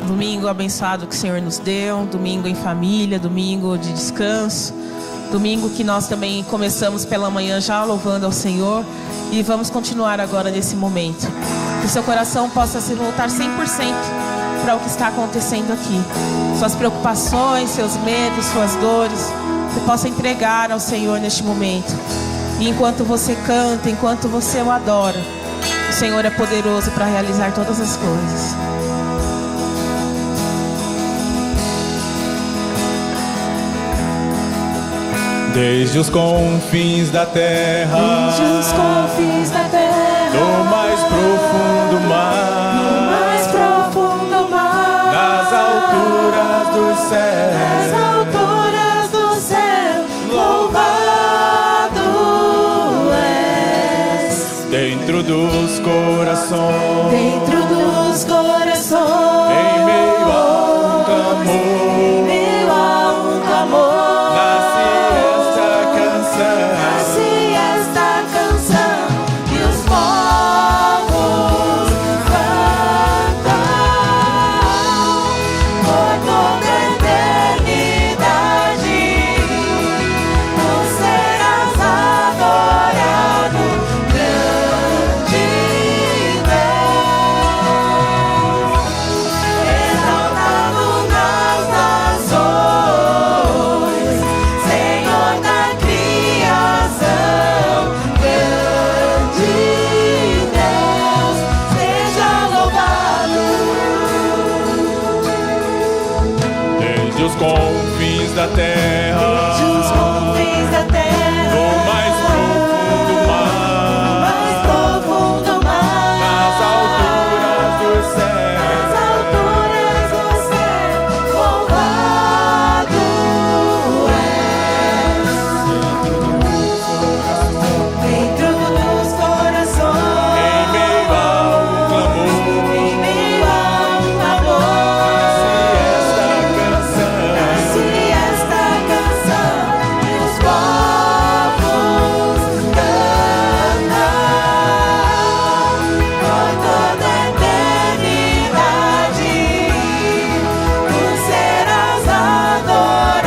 Domingo abençoado que o Senhor nos deu, domingo em família, domingo de descanso, domingo que nós também começamos pela manhã já louvando ao Senhor e vamos continuar agora nesse momento. Que o seu coração possa se voltar 100% para o que está acontecendo aqui. Suas preocupações, seus medos, suas dores, você possa entregar ao Senhor neste momento. E enquanto você canta, enquanto você o adora, o Senhor é poderoso para realizar todas as coisas. Desde os confins da terra, no mais profundo mar, nas alturas dos céus, louvado és. Dentro dos corações, em meio a um clamor, Nasce esta canção e os povos cantam por toda a eternidade. Tu serás adorado, grande Deus, exaltado nas nações, Senhor da criação, grande Deus, seja louvado. desde os confins da terra, Desde os confins da terra, no mais profundo mar, nas alturas dos céus, louvado és. Dentro dos corações, em meio a um clamor, em meio a um clamor, nasce esta canção e os povos cantam por toda a eternidade. Tu serás adorado, grande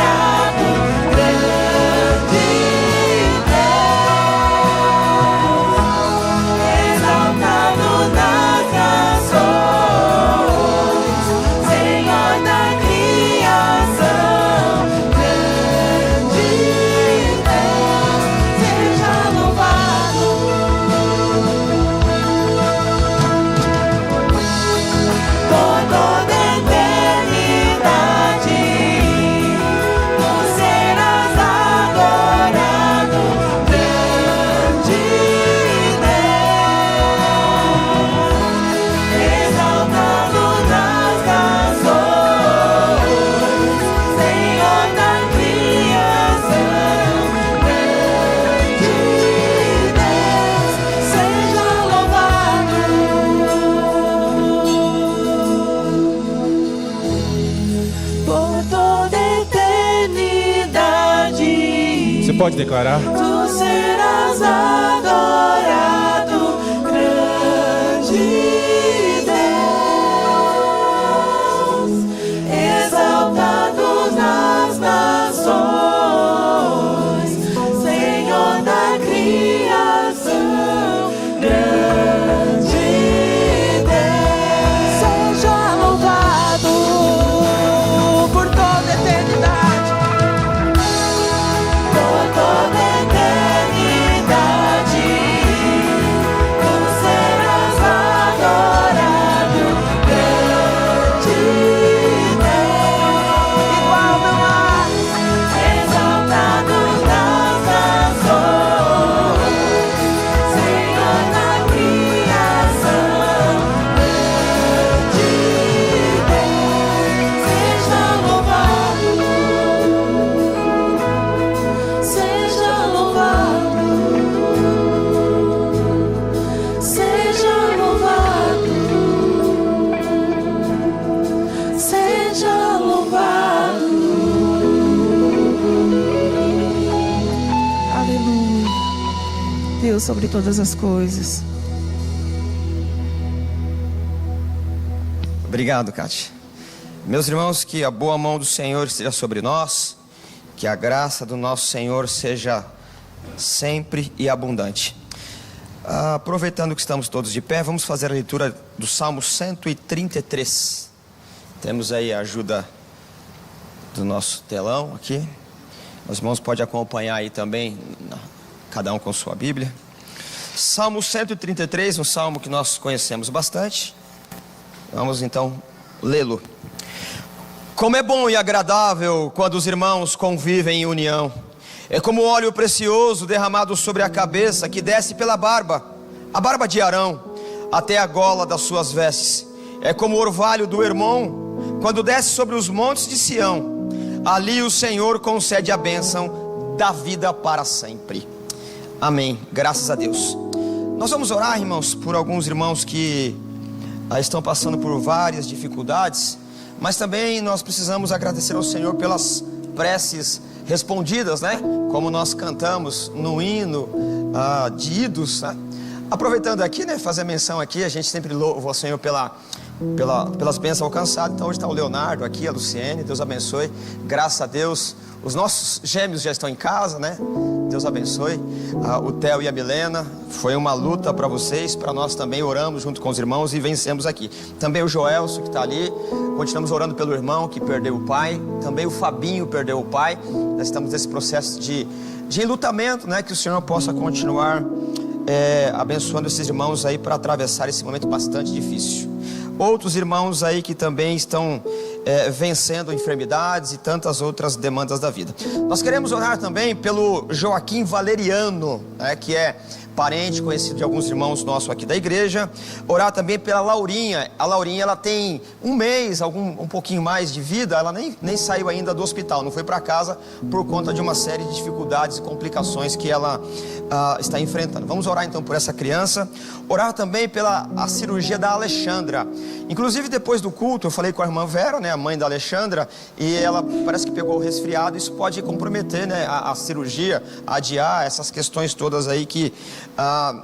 Deus, exaltado nas nações, Senhor da criação, grande Deus, seja louvado. Por toda a eternidade, tu serás adorado, grande Deus, exaltado nas nações, Senhor da criação, grande Deus, seja louvado. Por toda a eternidade, Você pode declarar? tu serás adorado, grande Deus, exaltado nas nações, Senhor da criação, grande Deus, seja louvado por toda a eternidade. Por toda a eternidade, tu serás adorado, grande Deus, igual não há, exaltado nas nações, Senhor da criação, grande Deus, seja louvado. Seja louvado, seja louvado, seja louvado. Aleluia. Deus sobre todas as coisas. Obrigado, Kátia. Meus irmãos, que a boa mão do Senhor esteja sobre nós, que a graça do nosso Senhor seja sempre e abundante. Aproveitando que estamos todos de pé, vamos fazer a leitura do Salmo 133. Temos aí a ajuda do nosso telão aqui. Os irmãos podem acompanhar aí também, cada um com sua Bíblia. Salmo 133, um salmo que nós conhecemos bastante. Vamos então lê-lo. Como é bom e agradável quando os irmãos convivem em união. É como óleo precioso derramado sobre a cabeça, que desce pela barba, a barba de Arão, até a gola das suas vestes. É como o orvalho do Hermon, quando desce sobre os montes de Sião. Ali o Senhor concede a bênção da vida para sempre. Amém, graças a Deus. Nós vamos orar, irmãos, por alguns irmãos que estão passando por várias dificuldades, mas também nós precisamos agradecer ao Senhor pelas preces respondidas, né? Como nós cantamos no hino de idos, né? Aproveitando aqui, né? Fazer menção aqui, a gente sempre louva ao Senhor pelas bênçãos alcançadas. Então hoje está o Leonardo aqui, a Luciene, Deus abençoe. Graças a Deus, os nossos gêmeos já estão em casa, né? Deus abençoe. O Theo e a Milena, foi uma luta para vocês, para nós também. Oramos junto com os irmãos e vencemos aqui. Também o Joelso que está ali, continuamos orando pelo irmão que perdeu o pai. Também o Fabinho perdeu o pai. Nós estamos nesse processo de enlutamento, né? Que o Senhor possa continuar abençoando esses irmãos aí para atravessar esse momento bastante difícil. Outros irmãos aí que também estão vencendo enfermidades e tantas outras demandas da vida. Nós queremos orar também pelo Joaquim Valeriano, que é parente, conhecido de alguns irmãos nossos aqui da igreja. Orar também pela Laurinha. A Laurinha, ela tem um mês, um pouquinho mais de vida. Ela nem saiu ainda do hospital, não foi para casa por conta de uma série de dificuldades e complicações que ela está enfrentando. Vamos orar então por essa criança. Orar também pela cirurgia da Alexandra. Inclusive depois do culto eu falei com a irmã Vera, né, a mãe da Alexandra, e ela parece que pegou o resfriado. Isso pode comprometer, né, a cirurgia, adiar essas questões todas aí que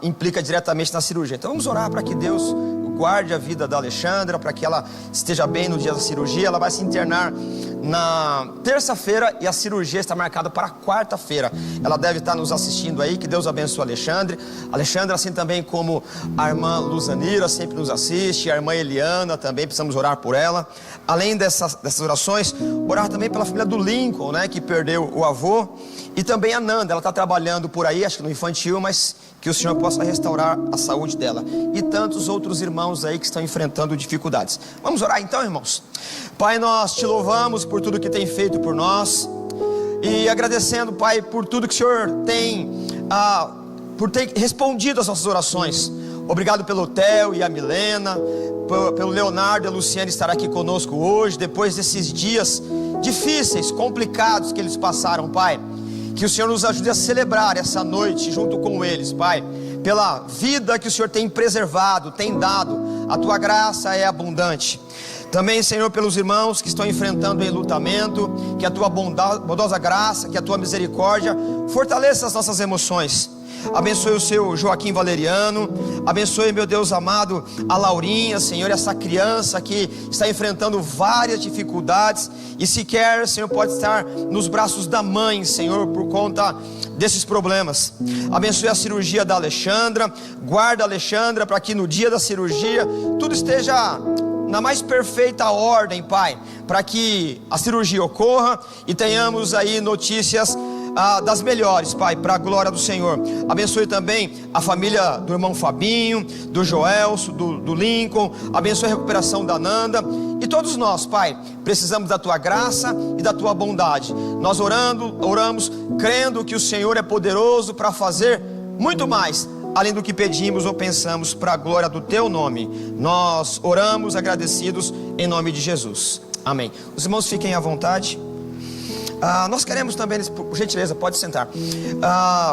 implica diretamente na cirurgia. Então vamos orar para que Deus guarde a vida da Alexandra, para que ela esteja bem no dia da cirurgia. Ela vai se internar na terça-feira e a cirurgia está marcada para quarta-feira. Ela deve estar nos assistindo aí. Que Deus abençoe a Alexandra, assim também como a irmã Luzanira sempre nos assiste, a irmã Eliana também, precisamos orar por ela. Além dessas orações, orar também pela família do Lincoln, né, que perdeu o avô, e também a Nanda. Ela está trabalhando por aí, acho que no infantil, mas que o Senhor possa restaurar a saúde dela. E tantos outros irmãos aí que estão enfrentando dificuldades. Vamos orar então, irmãos. Pai, nós te louvamos por tudo que tem feito por nós. E agradecendo, Pai, por tudo que o Senhor tem, por ter respondido às nossas orações. Obrigado pelo Theo e a Milena, pelo Leonardo e a Luciane estar aqui conosco hoje, depois desses dias difíceis, complicados que eles passaram, Pai. Que o Senhor nos ajude a celebrar essa noite junto com eles, Pai, pela vida que o Senhor tem preservado, tem dado. A tua graça é abundante. Também, Senhor, pelos irmãos que estão enfrentando enlutamento, que a tua bondosa graça, que a tua misericórdia fortaleça as nossas emoções. Abençoe o seu Joaquim Valeriano. Abençoe, meu Deus amado, a Laurinha, Senhor, essa criança que está enfrentando várias dificuldades e sequer, Senhor, pode estar nos braços da mãe, Senhor, por conta desses problemas. Abençoe a cirurgia da Alexandra. Guarda a Alexandra para que no dia da cirurgia tudo esteja na mais perfeita ordem, Pai, para que a cirurgia ocorra e tenhamos aí notícias das melhores, Pai, para a glória do Senhor. Abençoe também a família do irmão Fabinho, do Joelso, do Lincoln. Abençoe a recuperação da Nanda. E todos nós, Pai, precisamos da tua graça e da tua bondade. Nós oramos, crendo que o Senhor é poderoso para fazer muito mais, além do que pedimos ou pensamos, para a glória do teu nome. Nós oramos agradecidos em nome de Jesus. Amém. Os irmãos fiquem à vontade. Nós queremos também, por gentileza, pode sentar.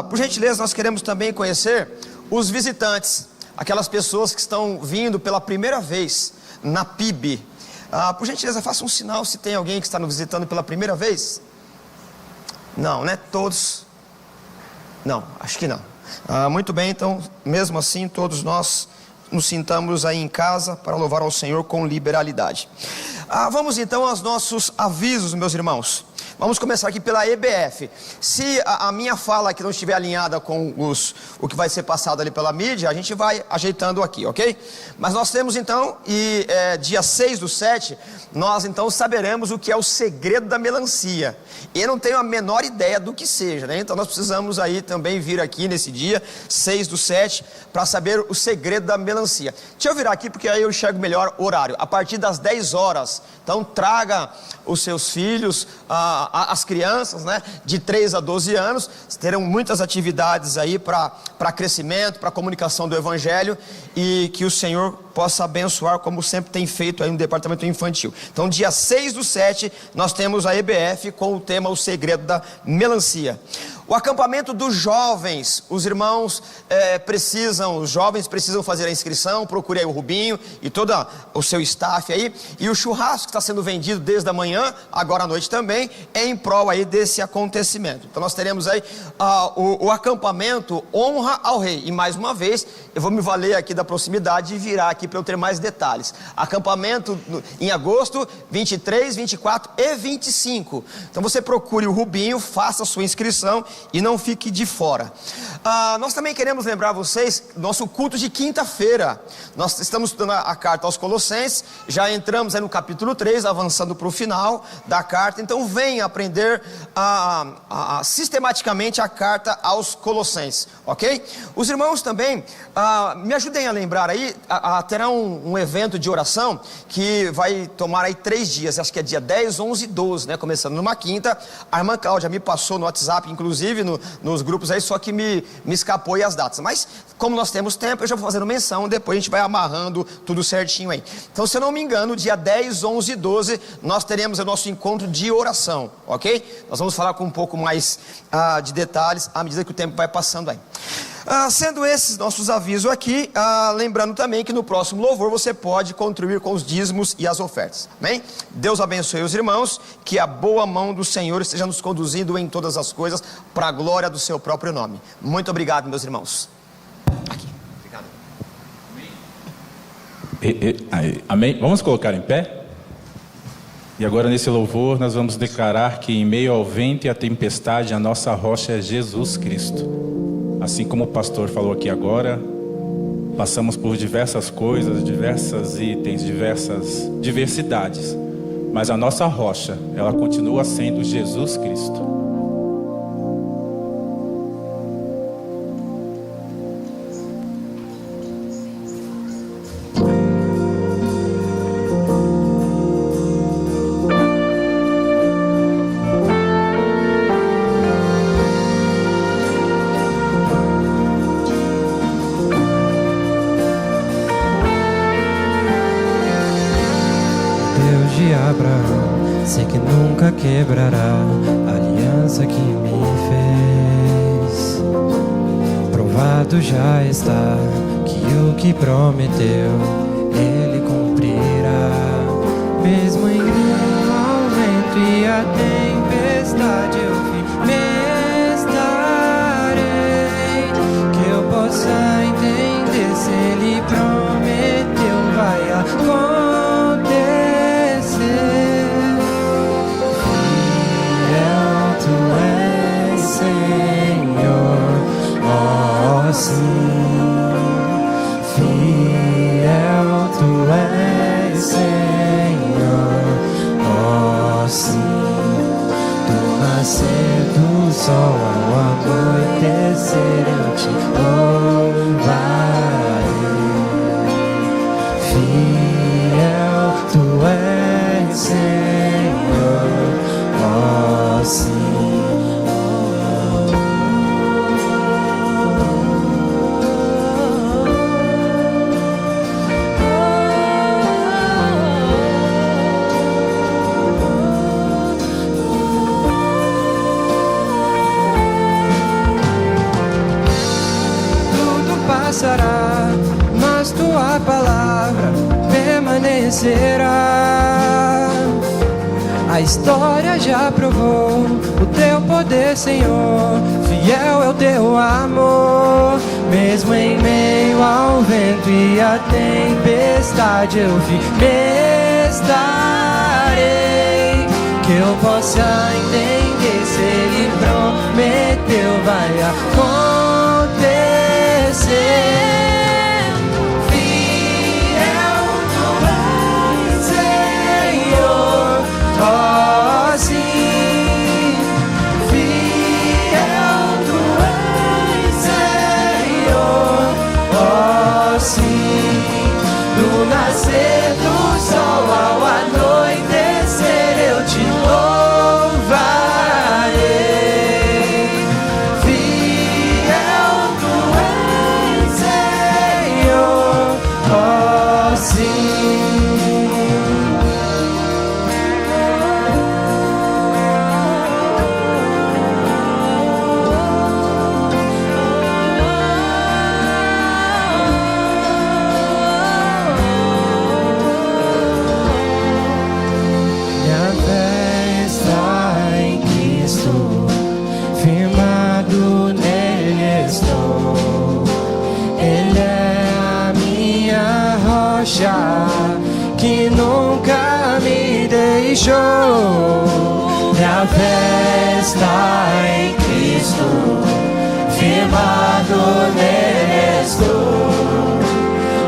Por gentileza, nós queremos também conhecer os visitantes, aquelas pessoas que estão vindo pela primeira vez na PIB. Por gentileza, faça um sinal se tem alguém que está nos visitando pela primeira vez. Não, né? Todos? Não, acho que não. Muito bem, então, mesmo assim, todos nós nos sintamos aí em casa para louvar ao Senhor com liberalidade. Vamos então aos nossos avisos, meus irmãos. Vamos começar aqui pela EBF. Se a minha fala aqui não estiver alinhada com o que vai ser passado ali pela mídia, a gente vai ajeitando aqui, ok? Mas nós temos então, dia 6/7, nós então saberemos o que é o segredo da melancia. Eu não tenho a menor ideia do que seja, né? Então nós precisamos aí também vir aqui nesse dia, 6/7, para saber o segredo da melancia. Deixa eu virar aqui porque aí eu enxergo melhor o horário. A partir das 10 horas, então traga os seus filhos, as crianças, né, de 3 a 12 anos, terão muitas atividades aí para crescimento, para comunicação do Evangelho, e que o Senhor possa abençoar, como sempre tem feito aí no departamento infantil. Então, dia 6/7, nós temos a EBF com o tema O Segredo da Melancia. O acampamento dos jovens, os jovens precisam fazer a inscrição. Procure aí o Rubinho e todo o seu staff aí. E o churrasco que está sendo vendido desde a manhã, agora à noite também, é em prol aí desse acontecimento. Então nós teremos aí o acampamento Honra ao Rei. E mais uma vez, eu vou me valer aqui da proximidade e virar aqui para eu ter mais detalhes. Acampamento em agosto, 23, 24 e 25. Então você procure o Rubinho, faça a sua inscrição e não fique de fora. Nós também queremos lembrar vocês, nosso culto de quinta-feira. Nós estamos estudando a carta aos Colossenses, já entramos aí no capítulo 3, avançando para o final da carta. Então venha aprender sistematicamente a carta aos Colossenses, ok? Os irmãos também, me ajudem a lembrar aí, terá um evento de oração que vai tomar aí 3 dias, acho que é dia 10, 11 e 12, né? Começando numa quinta. A irmã Cláudia me passou no WhatsApp, inclusive nos grupos aí, só que me escapou aí as datas. Mas como nós temos tempo, eu já vou fazendo menção, depois a gente vai amarrando tudo certinho aí. Então, se eu não me engano, dia 10, 11 e 12, nós teremos o nosso encontro de oração, ok? Nós vamos falar com um pouco mais de detalhes à medida que o tempo vai passando aí. Sendo esses nossos avisos aqui, lembrando também que no próximo louvor você pode contribuir com os dízimos e as ofertas, amém? Deus abençoe os irmãos, que a boa mão do Senhor esteja nos conduzindo em todas as coisas, para a glória do seu próprio nome. Muito obrigado, meus irmãos. Aqui. Obrigado. Amém? Vamos colocar em pé? E agora nesse louvor nós vamos declarar que em meio ao vento e à tempestade a nossa rocha é Jesus Cristo. Assim como o pastor falou aqui agora, passamos por diversas coisas, diversos itens, diversas diversidades, mas a nossa rocha, ela continua sendo Jesus Cristo. Sei que nunca quebrará a aliança que me fez. Provado já está que o que prometeu Ele cumprirá. Mesmo em meio ao vento e a tempestade, eu firme estarei. Que eu possa entender, se Ele prometeu, vai acontecer. Sim, fiel tu és, Senhor. Oh, sim, do nascer do sol ao anoitecer eu te louvarei. Fiel tu és, Senhor. Oh, sim. Mas tua palavra permanecerá. A história já provou o teu poder, Senhor. Fiel é o teu amor, mesmo em meio ao vento e à tempestade eu firme estarei. Que eu possa entender, se Ele prometeu vai acontecer. Oh, sim, fiel tu és, Senhor. Oh, sim, do nascer do sol ao anoitecer eu te louvarei. Fiel tu és, Senhor. Oh, sim. Que nunca me deixou. Minha fé está em Cristo, firmado nele estou.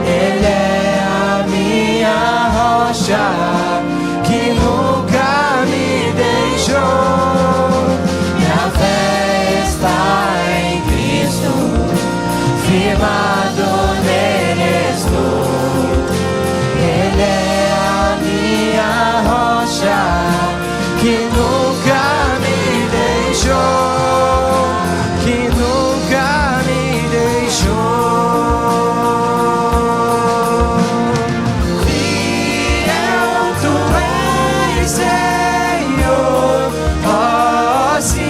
Ele é a minha rocha, que nunca me deixou. Minha fé está em Cristo, firmado nele estou. Ele é a minha rocha, que nunca me deixou, que nunca me deixou. Fiel tu és, Senhor, oh sim.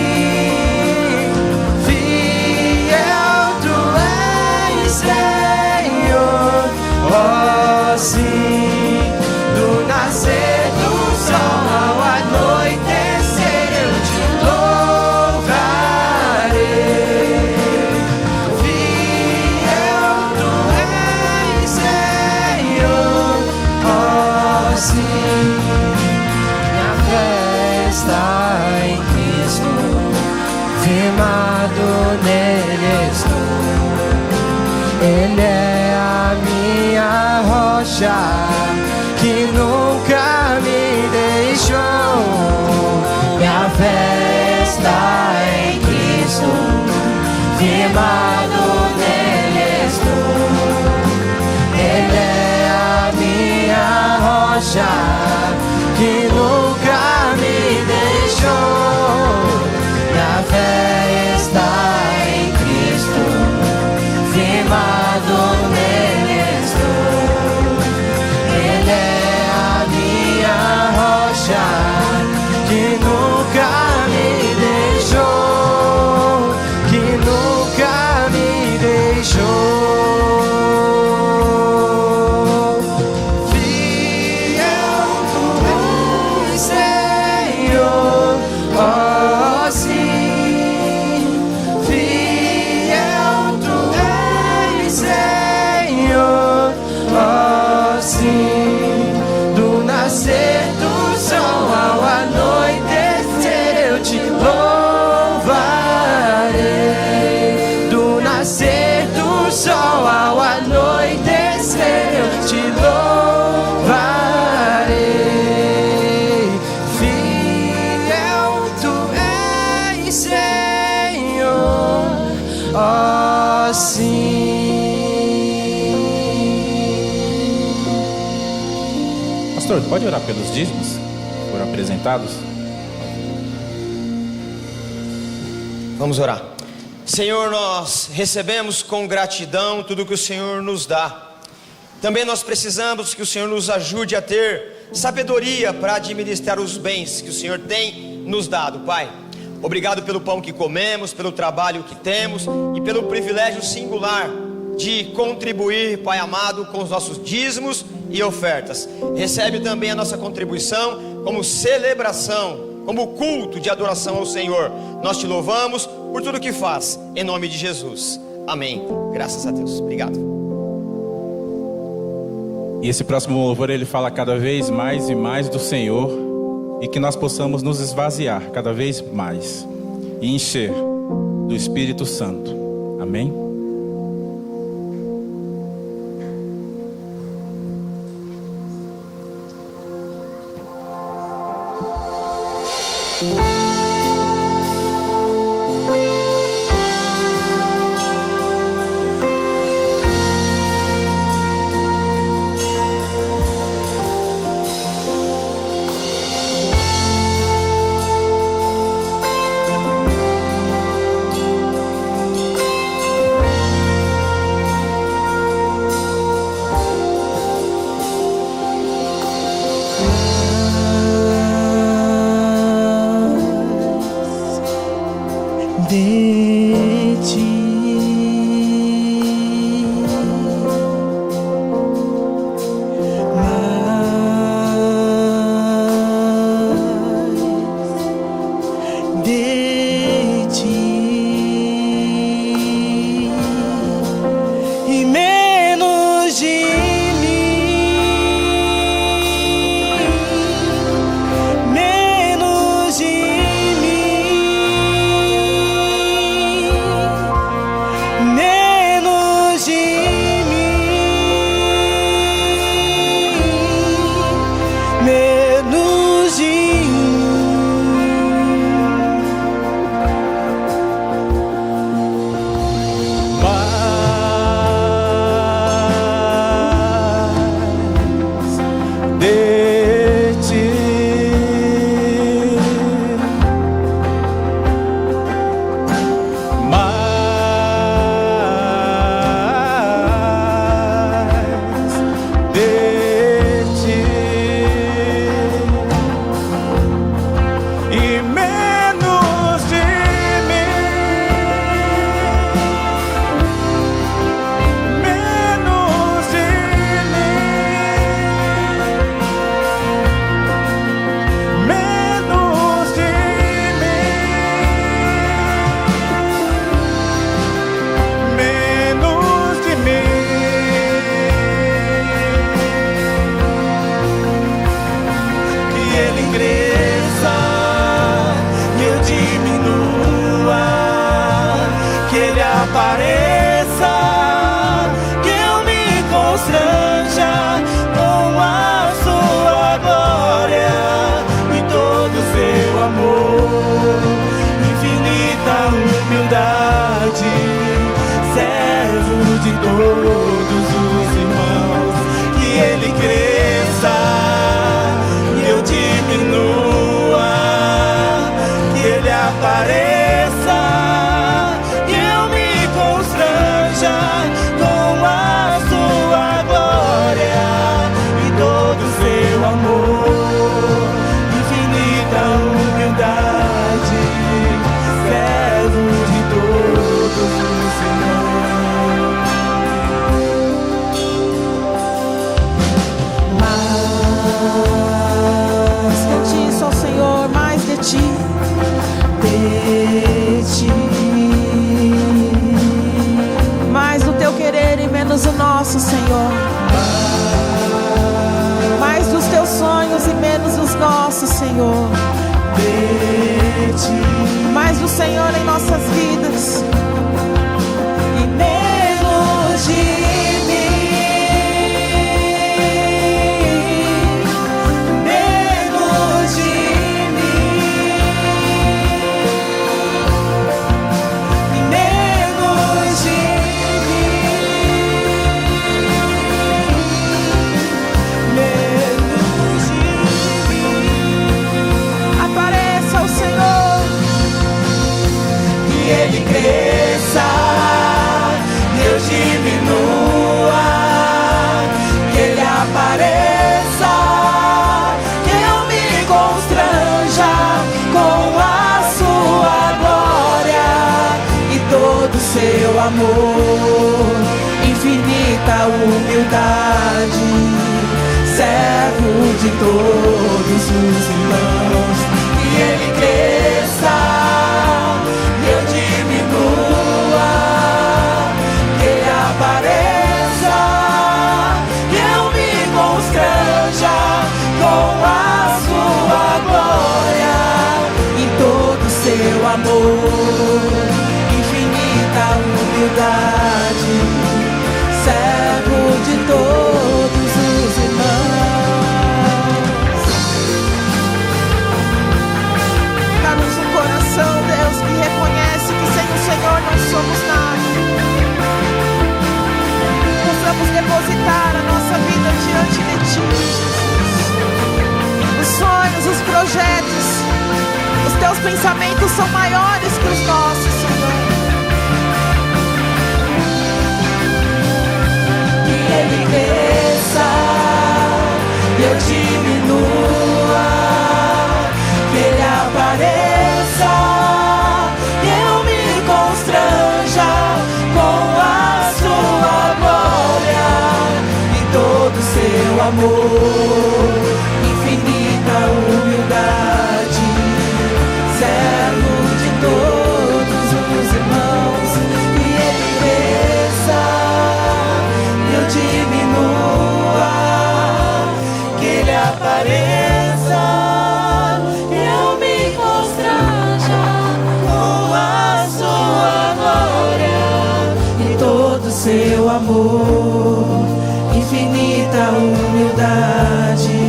Fiel tu és, Senhor, oh sim. Do nascer do sol ao anoitecer eu te louvarei. Fiel tu és, Senhor, oh sim. Minha fé está em Cristo, firmado nele estou. Ele é a minha rocha, que nunca me deixou. Minha fé está em Cristo, firmado nele estou. Ele é a minha rocha, que nunca me deixou. Minha fé está em Cristo, firmado nele estou. Ele é a minha rocha, que nunca me deixou, que nunca me deixou. Fiel tu és, Senhor, oh sim. Fiel tu és, Senhor, oh sim. Do nascer do sol ao anoitecer eu te louvarei. Do nascer do sol ao anoitecer eu te louvarei. Fiel tu és, Senhor, oh sim. Pastor, pode orar pelos dízimos que foram apresentados? Vamos orar. Senhor, nós recebemos com gratidão tudo que o Senhor nos dá. Também nós precisamos que o Senhor nos ajude a ter sabedoria para administrar os bens que o Senhor tem nos dado, Pai. Obrigado pelo pão que comemos, pelo trabalho que temos e pelo privilégio singular de contribuir, Pai amado, com os nossos dízimos e ofertas. Recebe também a nossa contribuição como celebração como culto de adoração ao Senhor. Nós te louvamos por tudo que faz, em nome de Jesus. Amém. Graças a Deus. Obrigado. E esse próximo louvor, ele fala cada vez mais e mais do Senhor, e que nós possamos nos esvaziar cada vez mais e encher do Espírito Santo. Amém? De ti, mais de ti e menos de mim, menos de menos de mim, menos de mais de ti. Apareça, que eu me constranja com a sua glória e todo o seu amor, infinita humildade, servo de todos os irmãos. Que ele cresça e eu diminua, que ele apareça, com a sua glória e todo o seu amor, infinita humildade, servo de todos os irmãos. Mais de ti, só Senhor, mais de ti, De ti, mais do teu querer e menos o nosso, Senhor. Mais dos teus sonhos e menos os nossos, Senhor. de ti, Mais do Senhor em nossas vidas e menos de mim, menos de mim, e menos de menos de mim. apareça o Senhor, Que ele cresça e eu diminua, que ele apareça, que eu me constranja com a sua glória e todo o seu amor, infinita humildade, servo de todos os irmãos. Que ele humildade, servo de todos os irmãos. Dá-nos um coração, Deus, que reconhece que sem o Senhor não somos nada. Possamos depositar a nossa vida diante de Ti, Jesus. Os sonhos, os projetos, os Teus pensamentos são maiores que os nossos, Senhor. Que Ele cresça e eu diminua, que Ele apareça e eu me constranja com a sua glória e todo seu amor, infinita humildade, servo de todos os irmãos. Que Ele cresça e eu diminua, que Ele apareça e eu me constranja com a sua glória e todo seu amor, infinita humildade,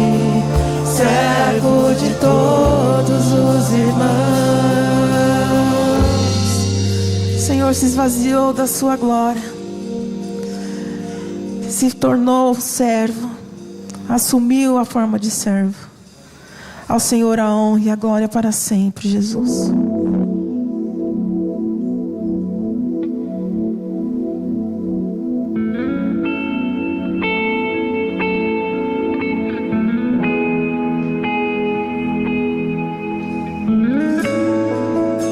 servo de todos os irmãos. O Senhor se esvaziou da sua glória, se tornou servo, assumiu a forma de servo. Ao Senhor a honra e a glória para sempre, Jesus.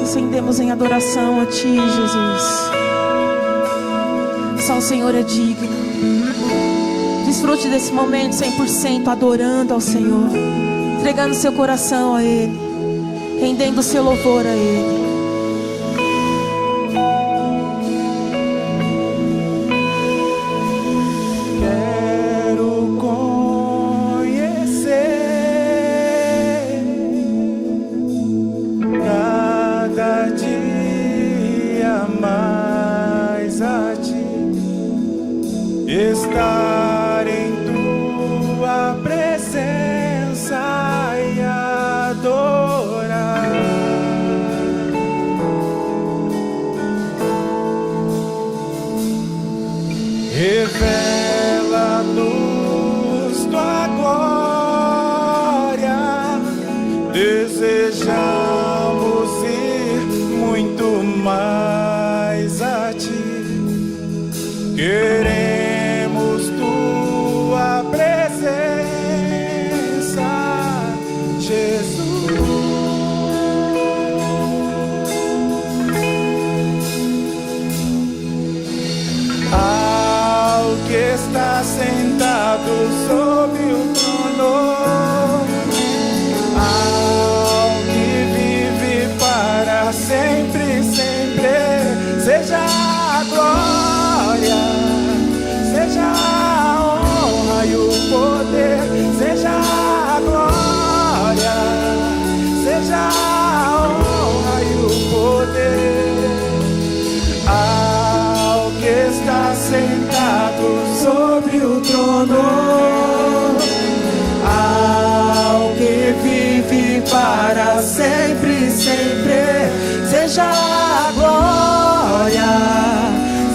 Acendemos em adoração a Ti, Jesus. Só o Senhor é digno. Desfrute desse momento 100% adorando ao Senhor, entregando seu coração a Ele, rendendo seu louvor a Ele. Quero conhecer cada dia mais a Ti, estar em Tua presença e adorar. Revela-nos Tua glória, desejamos ir muito mais a Ti, queremos Tua presença, Jesus. Ao que está sentado sobre o trono, ao que vive para sempre, sempre, seja a glória, seja a honra e o poder, seja a glória, seja a honra e o poder. Ao que está sentado sobre o trono, ao que vive para sempre, sempre, seja a glória,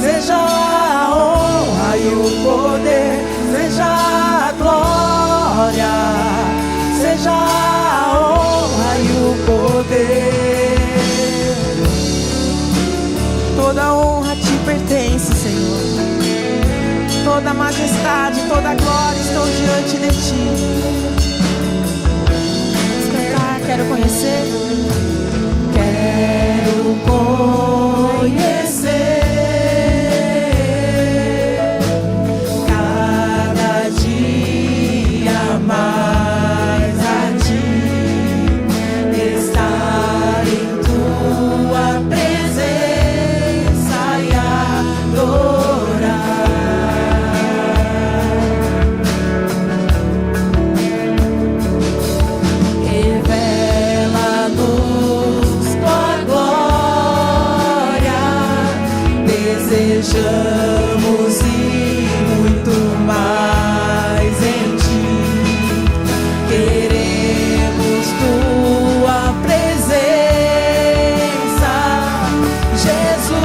seja a honra e o poder, seja a glória, seja a honra e o poder. Toda honra Te pertence, Senhor. Toda majestade, toda glória estão diante de Ti. Vamos cantar, quero conhecer. Quero conhecer cada dia mais a Ti, estar em Tua presença e adorar. desejamos ir muito mais em ti. Queremos tua presença, Jesus.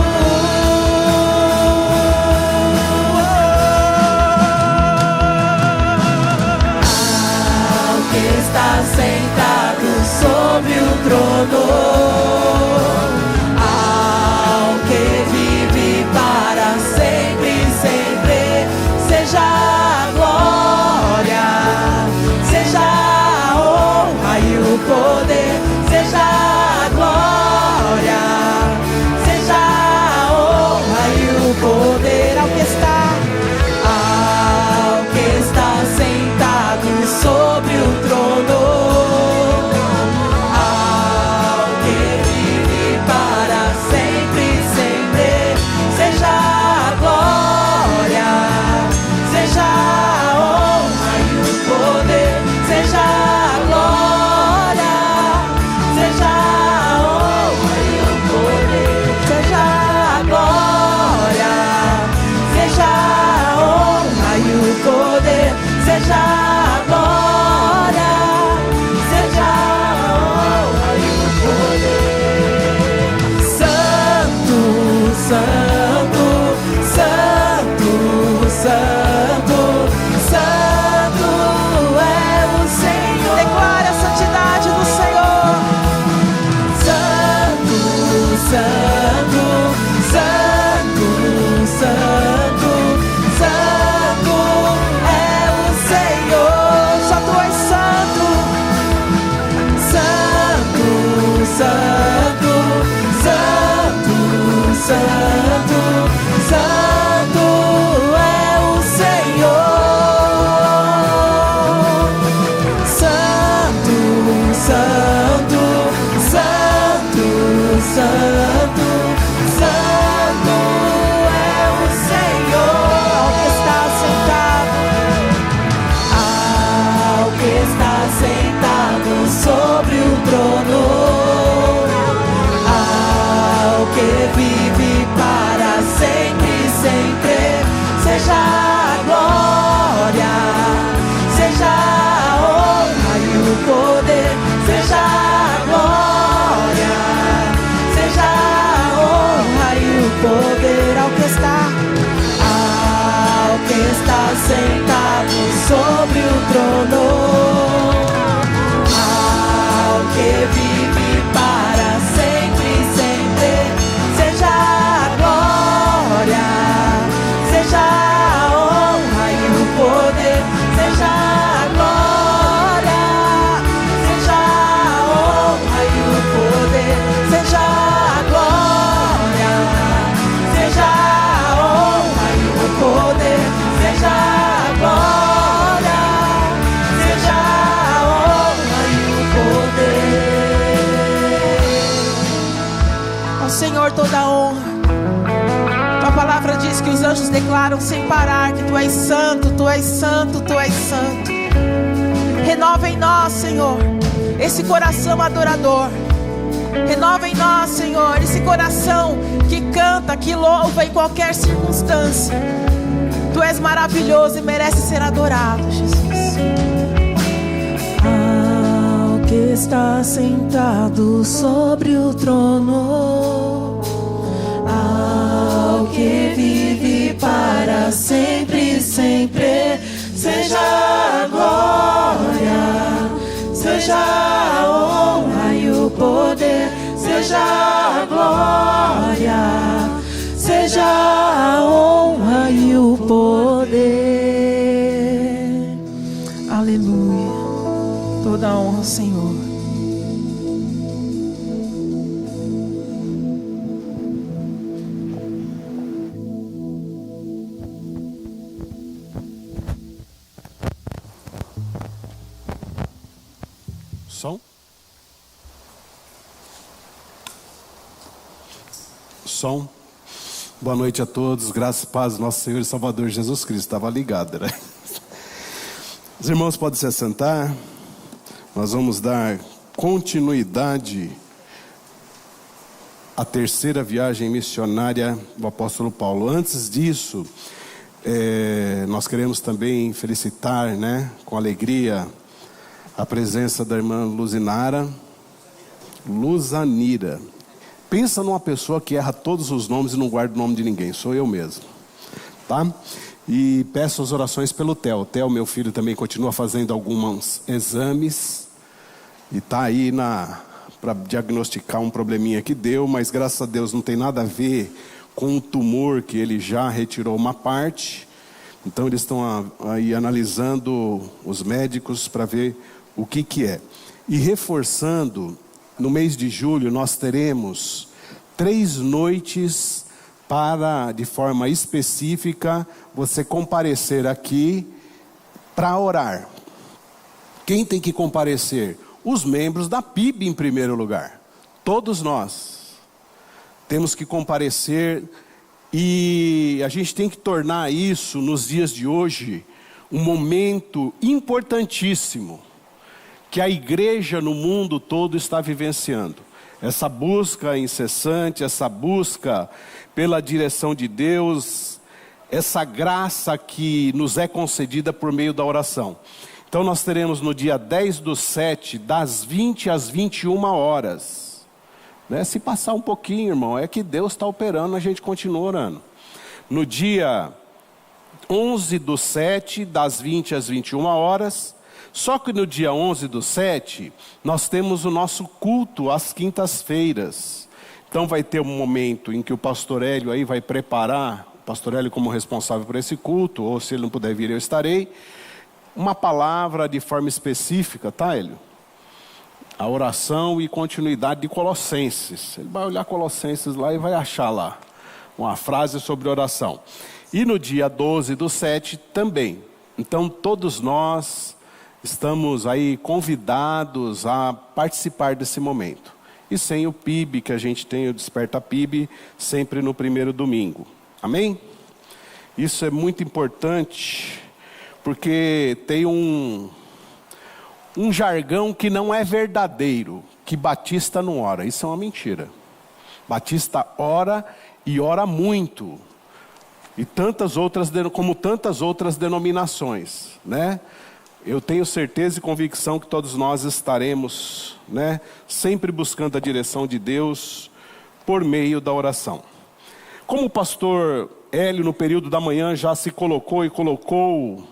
Ao que está sentado sobre o trono, ao que vive para sempre, sempre, seja a glória, seja a honra e o poder, seja a glória, seja a honra e o poder ao que está sentado sobre o trono, ao que vive para sempre, sempre, seja a glória, seja a honra e o poder, seja a glória, seja a honra e o poder, seja a glória, seja a honra e o poder, seja a glória, seja a honra e o poder. Santo, santo, santo, santo, santo é o Senhor. Declare a santidade do Senhor. Santo, santo, santo, santo, santo é o Senhor. Só tu és santo. Santo, santo, santo, santo, santo é o Senhor. Santo, santo, santo, santo, santo é o Senhor. Ao que está sentado, ao que está sentado sobre o trono, ao que vive para sempre, sempre, seja a glória, seja a honra e o poder, seja a glória, seja a honra e o poder ao que está sentado sobre o trono, ao que vive para sempre, sempre, seja a glória, seja a honra e o poder, seja a glória, seja a honra e o poder, seja a glória, seja a honra e o poder, seja a glória, seja a honra e o poder. Ao Senhor toda a honra. Tua palavra diz que os anjos declaram sem parar que tu és santo, tu és santo, tu és santo. Renova em nós, Senhor, esse coração adorador. Renova em nós, Senhor, esse coração que canta, que louva em qualquer circunstância. Tu és maravilhoso e merece ser adorado, Jesus. Ao que está sentado sobre o trono, ao que vive para sempre, sempre, seja a glória, seja a honra e o poder, seja a glória, seja a honra e o poder. Aleluia. Toda a honra ao Senhor. Som? Som. Boa noite a todos, graças e paz do nosso Senhor e Salvador Jesus Cristo. Estava ligado, né? Os irmãos podem se assentar. Nós vamos dar continuidade a terceira viagem missionária do apóstolo Paulo. Antes disso, nós queremos também felicitar, né, com alegria, a presença da irmã Luzanira. Pensa numa pessoa que erra todos os nomes e não guarda o nome de ninguém, sou eu mesmo, tá? E peço as orações pelo Theo. O Theo, meu filho, também continua fazendo alguns exames e está aí para diagnosticar um probleminha que deu, mas graças a Deus não tem nada a ver com o tumor, que ele já retirou uma parte. Então eles estão aí analisando, os médicos, para ver o que é. E reforçando, no mês de julho nós teremos 3 noites para, de forma específica, você comparecer aqui para orar. Quem tem que comparecer? Os membros da PIB em primeiro lugar. Todos nós temos que comparecer, e a gente tem que tornar isso, nos dias de hoje, um momento importantíssimo que a igreja no mundo todo está vivenciando. Essa busca incessante, essa busca pela direção de Deus, essa graça que nos é concedida por meio da oração. Então nós teremos no dia 10/7, das 20 às 21 horas. Né? Se passar um pouquinho, irmão, é que Deus está operando, a gente continua orando. No dia 11/7, das 20 às 21 horas. Só que no dia 11/7, nós temos o nosso culto às quintas-feiras. Então vai ter um momento em que o pastor Hélio aí vai preparar, o pastor Hélio como responsável por esse culto, ou se ele não puder vir, eu estarei, uma palavra de forma específica, tá, Hélio? A oração e continuidade de Colossenses. Ele vai olhar Colossenses lá e vai achar lá uma frase sobre oração. E no dia 12/7 também. Então todos nós estamos aí convidados a participar desse momento. E sem o PIB, que a gente tem, o Desperta PIB, sempre no primeiro domingo. Amém? Isso é muito importante, porque tem um jargão que não é verdadeiro, que batista não ora. Isso é uma mentira. Batista ora e ora muito. E como tantas outras denominações, né? Eu tenho certeza e convicção que todos nós estaremos, né, sempre buscando a direção de Deus por meio da oração. Como o pastor Hélio no período da manhã já se colocou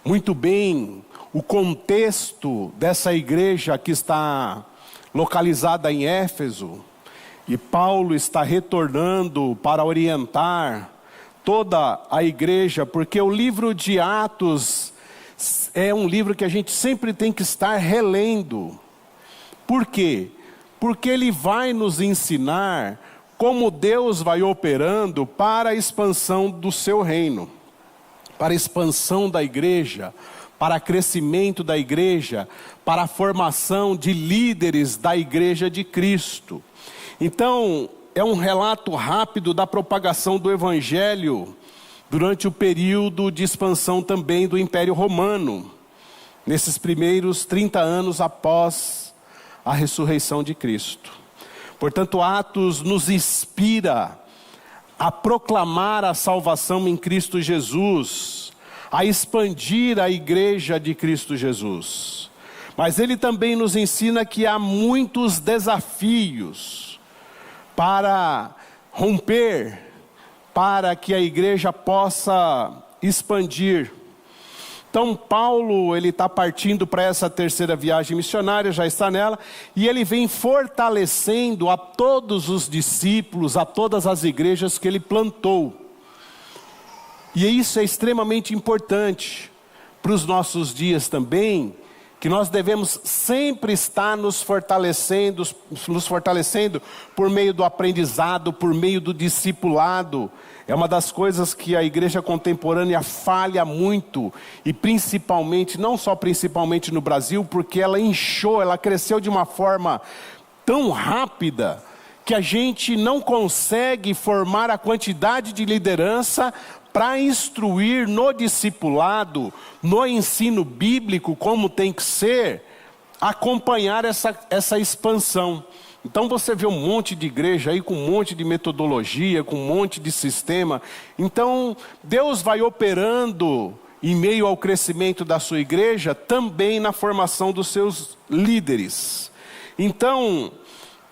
muito bem o contexto dessa igreja que está localizada em Éfeso, e Paulo está retornando para orientar toda a igreja, porque o livro de Atos é um livro que a gente sempre tem que estar relendo. Por quê? Porque ele vai nos ensinar como Deus vai operando para a expansão do seu reino, para a expansão da igreja, para o crescimento da igreja, para a formação de líderes da igreja de Cristo. Então, é um relato rápido da propagação do evangelho durante o período de expansão também do Império Romano, nesses primeiros 30 anos após a ressurreição de Cristo. Portanto, Atos nos inspira a proclamar a salvação em Cristo Jesus, a expandir a igreja de Cristo Jesus. Mas ele também nos ensina que há muitos desafios para romper, para que a igreja possa expandir. Então Paulo, ele está partindo para essa terceira viagem missionária, já está nela, e ele vem fortalecendo a todos os discípulos, a todas as igrejas que ele plantou. E isso é extremamente importante para os nossos dias também, que nós devemos sempre estar nos fortalecendo por meio do aprendizado, por meio do discipulado. É uma das coisas que a igreja contemporânea falha muito, e principalmente, não só principalmente no Brasil, porque ela inchou, ela cresceu de uma forma tão rápida, que a gente não consegue formar a quantidade de liderança para instruir no discipulado, no ensino bíblico, como tem que ser, acompanhar essa expansão. Então você vê um monte de igreja aí com um monte de metodologia, com um monte de sistema. Então Deus vai operando em meio ao crescimento da sua igreja, também na formação dos seus líderes. Então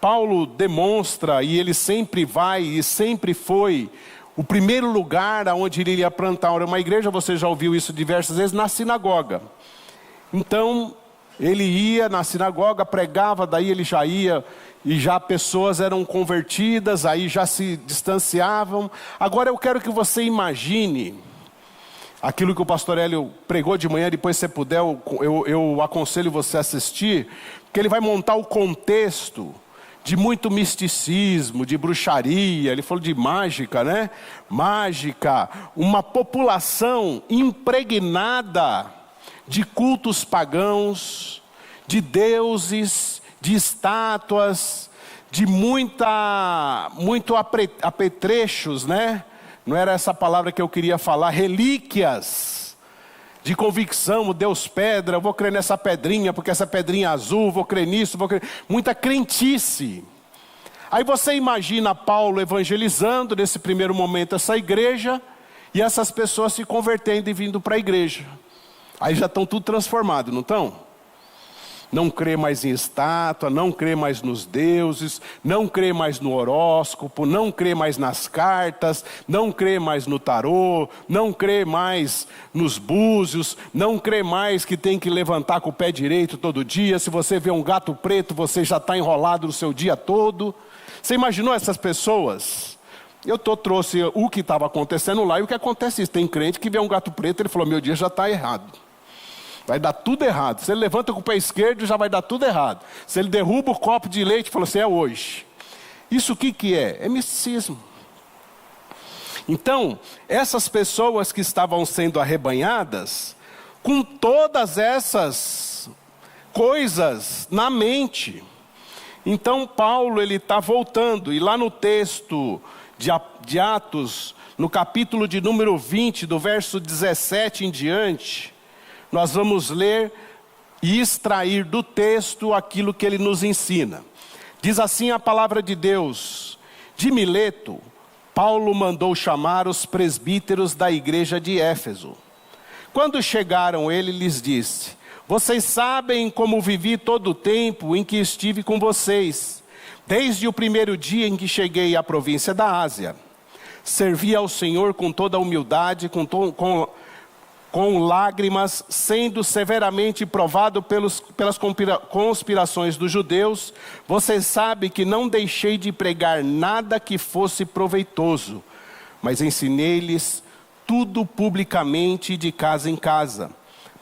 Paulo demonstra, e ele sempre vai e sempre foi, o primeiro lugar onde ele ia plantar uma igreja, você já ouviu isso diversas vezes, na sinagoga. Então ele ia na sinagoga, pregava, daí ele já ia, e já pessoas eram convertidas, aí já se distanciavam. Agora eu quero que você imagine aquilo que o pastor Hélio pregou de manhã, depois se você puder, eu aconselho você a assistir, porque ele vai montar o contexto de muito misticismo, de bruxaria, ele falou de mágica, né? Mágica, uma população impregnada de cultos pagãos, de deuses, de estátuas, de muito apetrechos, né? Não era essa palavra que eu queria falar, relíquias de convicção, Deus pedra, eu vou crer nessa pedrinha, porque essa pedrinha é azul, vou crer nisso, vou crer... Muita crentice. Aí você imagina Paulo evangelizando nesse primeiro momento essa igreja, e essas pessoas se convertendo e vindo para a igreja. Aí já estão tudo transformados, não estão? Não crê mais em estátua, não crê mais nos deuses, não crê mais no horóscopo, não crê mais nas cartas, não crê mais no tarô, não crê mais nos búzios, não crê mais que tem que levantar com o pé direito todo dia. Se você vê um gato preto, você já está enrolado no seu dia todo. Você imaginou essas pessoas? Eu trouxe o que estava acontecendo lá, e o que acontece é isso. Tem crente que vê um gato preto, ele falou, meu dia já está errado. Vai dar tudo errado. Se ele levanta com o pé esquerdo, já vai dar tudo errado. Se ele derruba o copo de leite, falou assim, é hoje. Isso o que é? É misticismo. Então, essas pessoas que estavam sendo arrebanhadas, com todas essas coisas na mente. Então Paulo, ele está voltando, e lá no texto de Atos, no capítulo de número 20, do verso 17 em diante, nós vamos ler e extrair do texto aquilo que ele nos ensina. Diz assim a palavra de Deus: de Mileto, Paulo mandou chamar os presbíteros da igreja de Éfeso. Quando chegaram, ele lhes disse: vocês sabem como vivi todo o tempo em que estive com vocês, desde o primeiro dia em que cheguei à província da Ásia. Servi ao Senhor com toda a humildade, com lágrimas, sendo severamente provado pelas conspirações dos judeus. Vocês sabem que não deixei de pregar nada que fosse proveitoso, mas ensinei-lhes tudo publicamente, de casa em casa.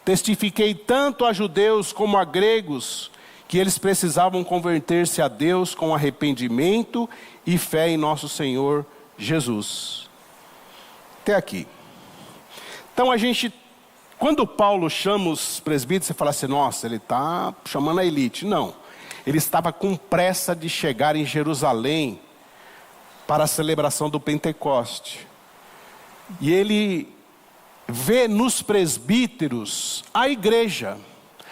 Testifiquei tanto a judeus como a gregos que eles precisavam converter-se a Deus com arrependimento e fé em nosso Senhor Jesus. Até aqui. Então quando Paulo chama os presbíteros, você fala assim, nossa, ele está chamando a elite. Não, ele estava com pressa de chegar em Jerusalém para a celebração do Pentecoste. E ele vê nos presbíteros a igreja,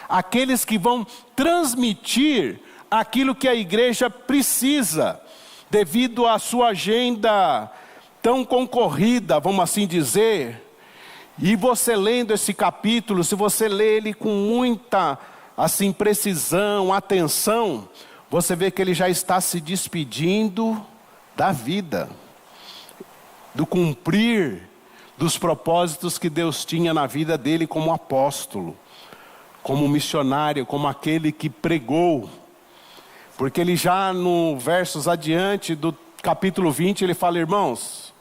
aqueles que vão transmitir aquilo que a igreja precisa, devido à sua agenda tão concorrida, vamos assim dizer. E você lendo esse capítulo, se você lê ele com muita precisão, atenção, você vê que ele já está se despedindo da vida, do cumprir dos propósitos que Deus tinha na vida dele como apóstolo, como missionário, como aquele que pregou. Porque ele já no versos adiante do capítulo 20, ele fala, irmãos,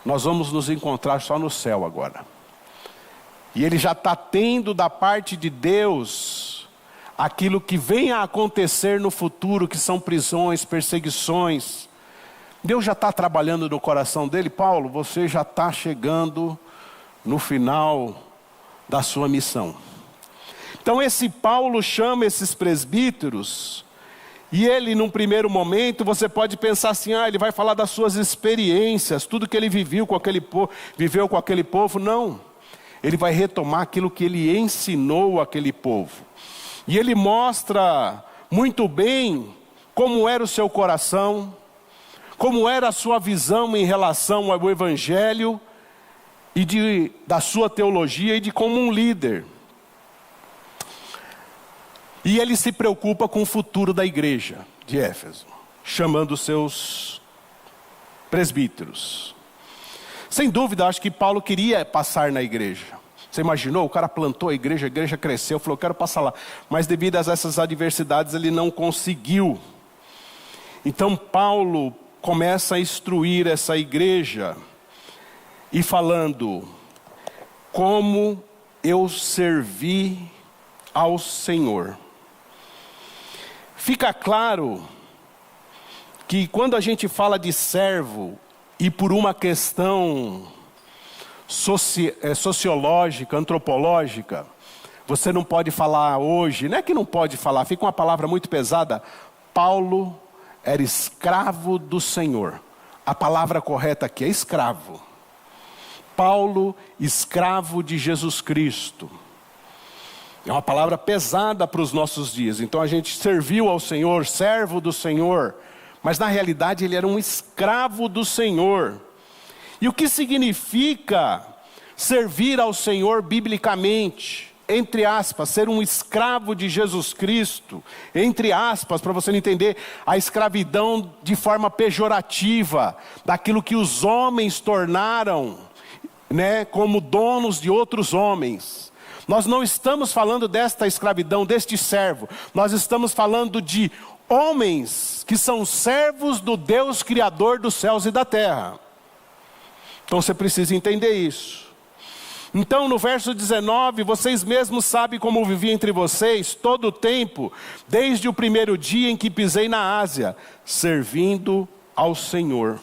nós vamos nos encontrar só no céu agora. E ele já está tendo da parte de Deus aquilo que vem a acontecer no futuro, que são prisões, perseguições. Deus já está trabalhando no coração dele. Paulo, você já está chegando no final da sua missão. Então esse Paulo chama esses presbíteros, e ele num primeiro momento, você pode pensar assim, ele vai falar das suas experiências, tudo que ele viveu com aquele povo. Não, ele vai retomar aquilo que ele ensinou àquele povo. E ele mostra muito bem como era o seu coração, como era a sua visão em relação ao Evangelho e da sua teologia e de como um líder. E ele se preocupa com o futuro da igreja de Éfeso, chamando seus presbíteros. Sem dúvida, acho que Paulo queria passar na igreja. Você imaginou? O cara plantou a igreja cresceu, falou, eu quero passar lá. Mas devido a essas adversidades, ele não conseguiu. Então Paulo começa a instruir essa igreja e falando, como eu servi ao Senhor. Fica claro que quando a gente fala de servo, e por uma questão sociológica, antropológica, você não pode falar hoje, não é que não pode falar, fica uma palavra muito pesada, Paulo era escravo do Senhor. A palavra correta aqui é escravo. Paulo, escravo de Jesus Cristo. É uma palavra pesada para os nossos dias. Então a gente serviu ao Senhor, servo do Senhor, mas na realidade ele era um escravo do Senhor. E o que significa servir ao Senhor biblicamente? Entre aspas, ser um escravo de Jesus Cristo, entre aspas, para você não entender a escravidão de forma pejorativa, daquilo que os homens tornaram, como donos de outros homens. Nós não estamos falando desta escravidão, deste servo. Nós estamos falando de homens que são servos do Deus Criador dos céus e da terra. Então você precisa entender isso. Então no verso 19, vocês mesmos sabem como vivi entre vocês todo o tempo, desde o primeiro dia em que pisei na Ásia, servindo ao Senhor.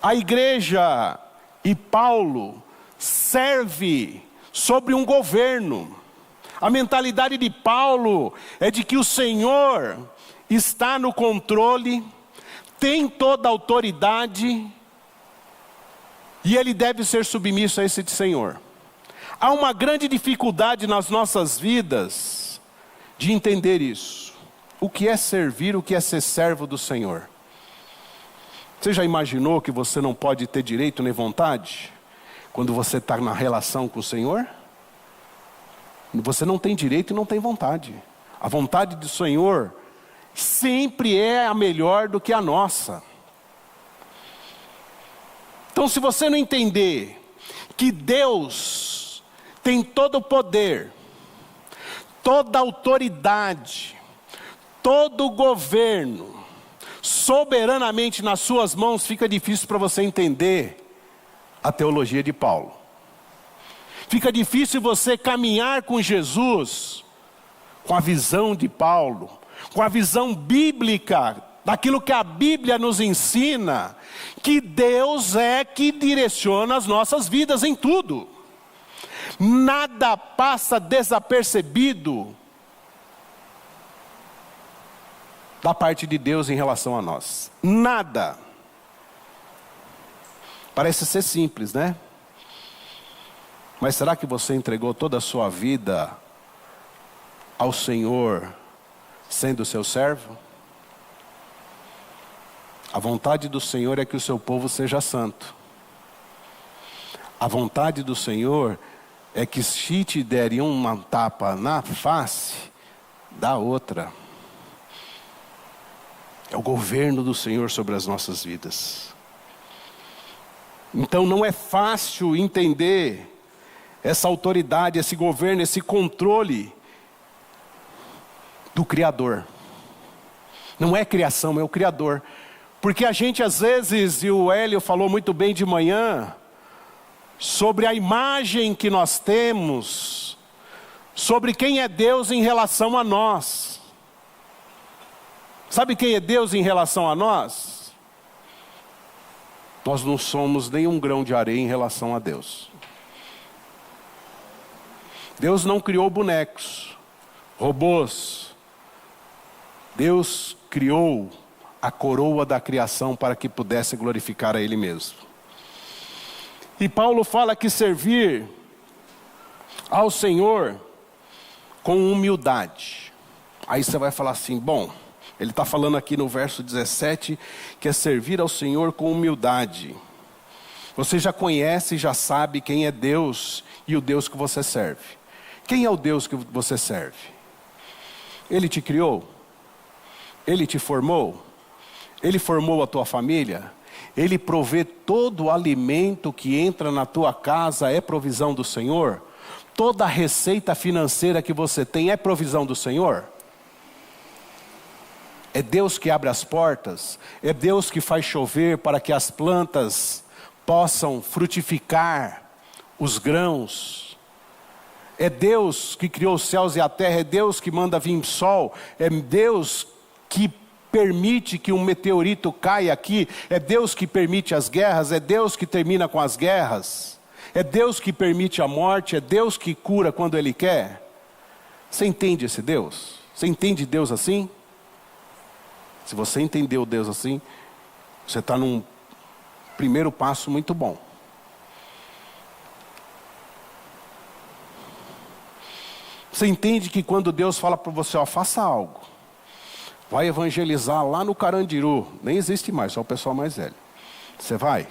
A igreja e Paulo serve sobre um governo. A mentalidade de Paulo é de que o Senhor está no controle, tem toda a autoridade e ele deve ser submisso a esse Senhor. Há uma grande dificuldade nas nossas vidas de entender isso. O que é servir, o que é ser servo do Senhor? Você já imaginou que você não pode ter direito nem vontade quando você está na relação com o Senhor? Você não tem direito e não tem vontade. A vontade do Senhor sempre é a melhor do que a nossa. Então se você não entender que Deus tem todo o poder, toda a autoridade, todo o governo, soberanamente nas suas mãos, fica difícil para você entender a teologia de Paulo. Fica difícil você caminhar com Jesus, com a visão de Paulo, com a visão bíblica, daquilo que a Bíblia nos ensina, que Deus é que direciona as nossas vidas em tudo. Nada passa desapercebido da parte de Deus em relação a nós. Nada. Parece ser simples, né? Mas será que você entregou toda a sua vida ao Senhor, sendo seu servo? A vontade do Senhor é que o seu povo seja santo. A vontade do Senhor é que se te derem uma tapa na face, dá outra. É o governo do Senhor sobre as nossas vidas. Então não é fácil entender essa autoridade, esse governo, esse controle do Criador. Não é criação, é o Criador. Porque a gente às vezes, e o Hélio falou muito bem de manhã, sobre a imagem que nós temos, sobre quem é Deus em relação a nós. Sabe quem é Deus em relação a nós? Nós não somos nem um grão de areia em relação a Deus. Deus não criou bonecos, robôs. Deus criou a coroa da criação para que pudesse glorificar a Ele mesmo. E Paulo fala que servir ao Senhor com humildade. Aí você vai falar assim, bom, Ele está falando aqui no verso 17, que é servir ao Senhor com humildade. Você já conhece e já sabe quem é Deus e o Deus que você serve. Quem é o Deus que você serve? Ele te criou? Ele te formou? Ele formou a tua família? Ele provê todo o alimento que entra na tua casa, é provisão do Senhor? Toda a receita financeira que você tem é provisão do Senhor? É Deus que abre as portas? É Deus que faz chover para que as plantas possam frutificar os grãos? É Deus que criou os céus e a terra? É Deus que manda vir sol? É Deus que permite que um meteorito caia aqui? É Deus que permite as guerras? É Deus que termina com as guerras? É Deus que permite a morte? É Deus que cura quando Ele quer? Você entende esse Deus? Você entende Deus assim? Se você entendeu Deus assim, você está num primeiro passo muito bom. Você entende que quando Deus fala para você, ó, faça algo, vai evangelizar lá no Carandiru, nem existe mais, só o pessoal mais velho. Você vai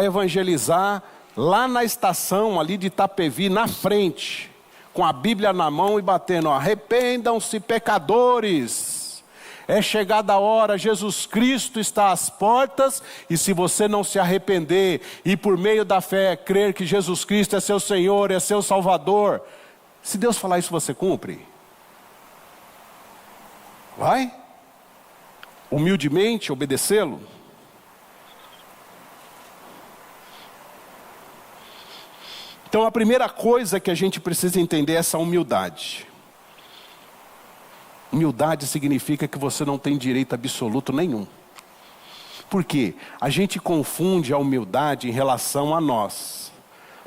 evangelizar lá na estação ali de Itapevi, na frente, com a Bíblia na mão e batendo, ó, arrependam-se pecadores. É chegada a hora, Jesus Cristo está às portas, e se você não se arrepender, e por meio da fé, crer que Jesus Cristo é seu Senhor, é seu Salvador, se Deus falar isso, você cumpre? Vai? Humildemente obedecê-lo? Então a primeira coisa que a gente precisa entender é essa humildade. Humildade significa que você não tem direito absoluto nenhum. Por quê? A gente confunde a humildade em relação a nós.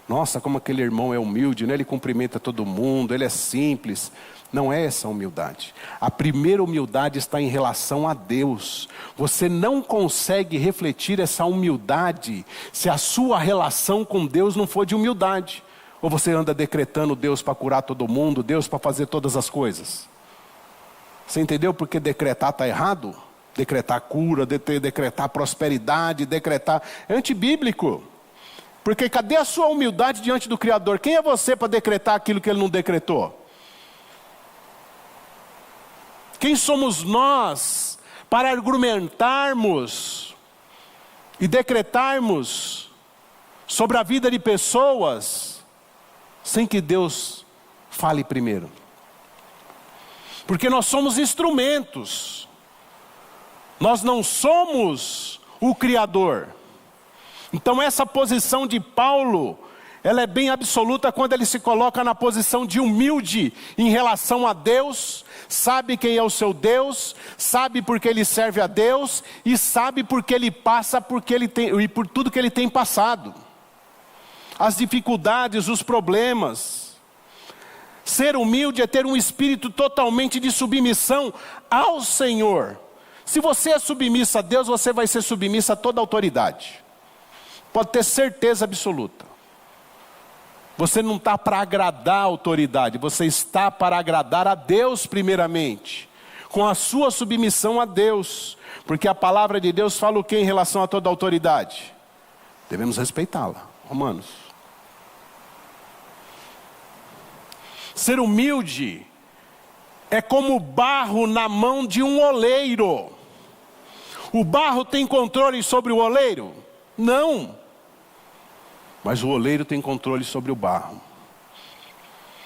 Nossa, como aquele irmão é humilde, né? Ele cumprimenta todo mundo, ele é simples. Não é essa a humildade. A primeira humildade está em relação a Deus. Você não consegue refletir essa humildade se a sua relação com Deus não for de humildade. Ou você anda decretando Deus para curar todo mundo, Deus para fazer todas as coisas. Você entendeu porque decretar está errado? Decretar cura, decretar prosperidade, decretar... É antibíblico. Porque cadê a sua humildade diante do Criador? Quem é você para decretar aquilo que Ele não decretou? Quem somos nós para argumentarmos e decretarmos sobre a vida de pessoas sem que Deus fale primeiro? Porque nós somos instrumentos. Nós não somos o Criador. Então essa posição de Paulo, ela é bem absoluta quando ele se coloca na posição de humilde em relação a Deus, sabe quem é o seu Deus, sabe porque ele serve a Deus e sabe porque ele passa e por tudo que ele tem passado. As dificuldades, os problemas. Ser humilde é ter um espírito totalmente de submissão ao Senhor. Se você é submissa a Deus, você vai ser submissa a toda autoridade. Pode ter certeza absoluta. Você não está para agradar a autoridade, você está para agradar a Deus primeiramente. Com a sua submissão a Deus. Porque a palavra de Deus fala o que em relação a toda autoridade? Devemos respeitá-la. Romanos. Ser humilde é como barro na mão de um oleiro. O barro tem controle sobre o oleiro? Não. Mas o oleiro tem controle sobre o barro.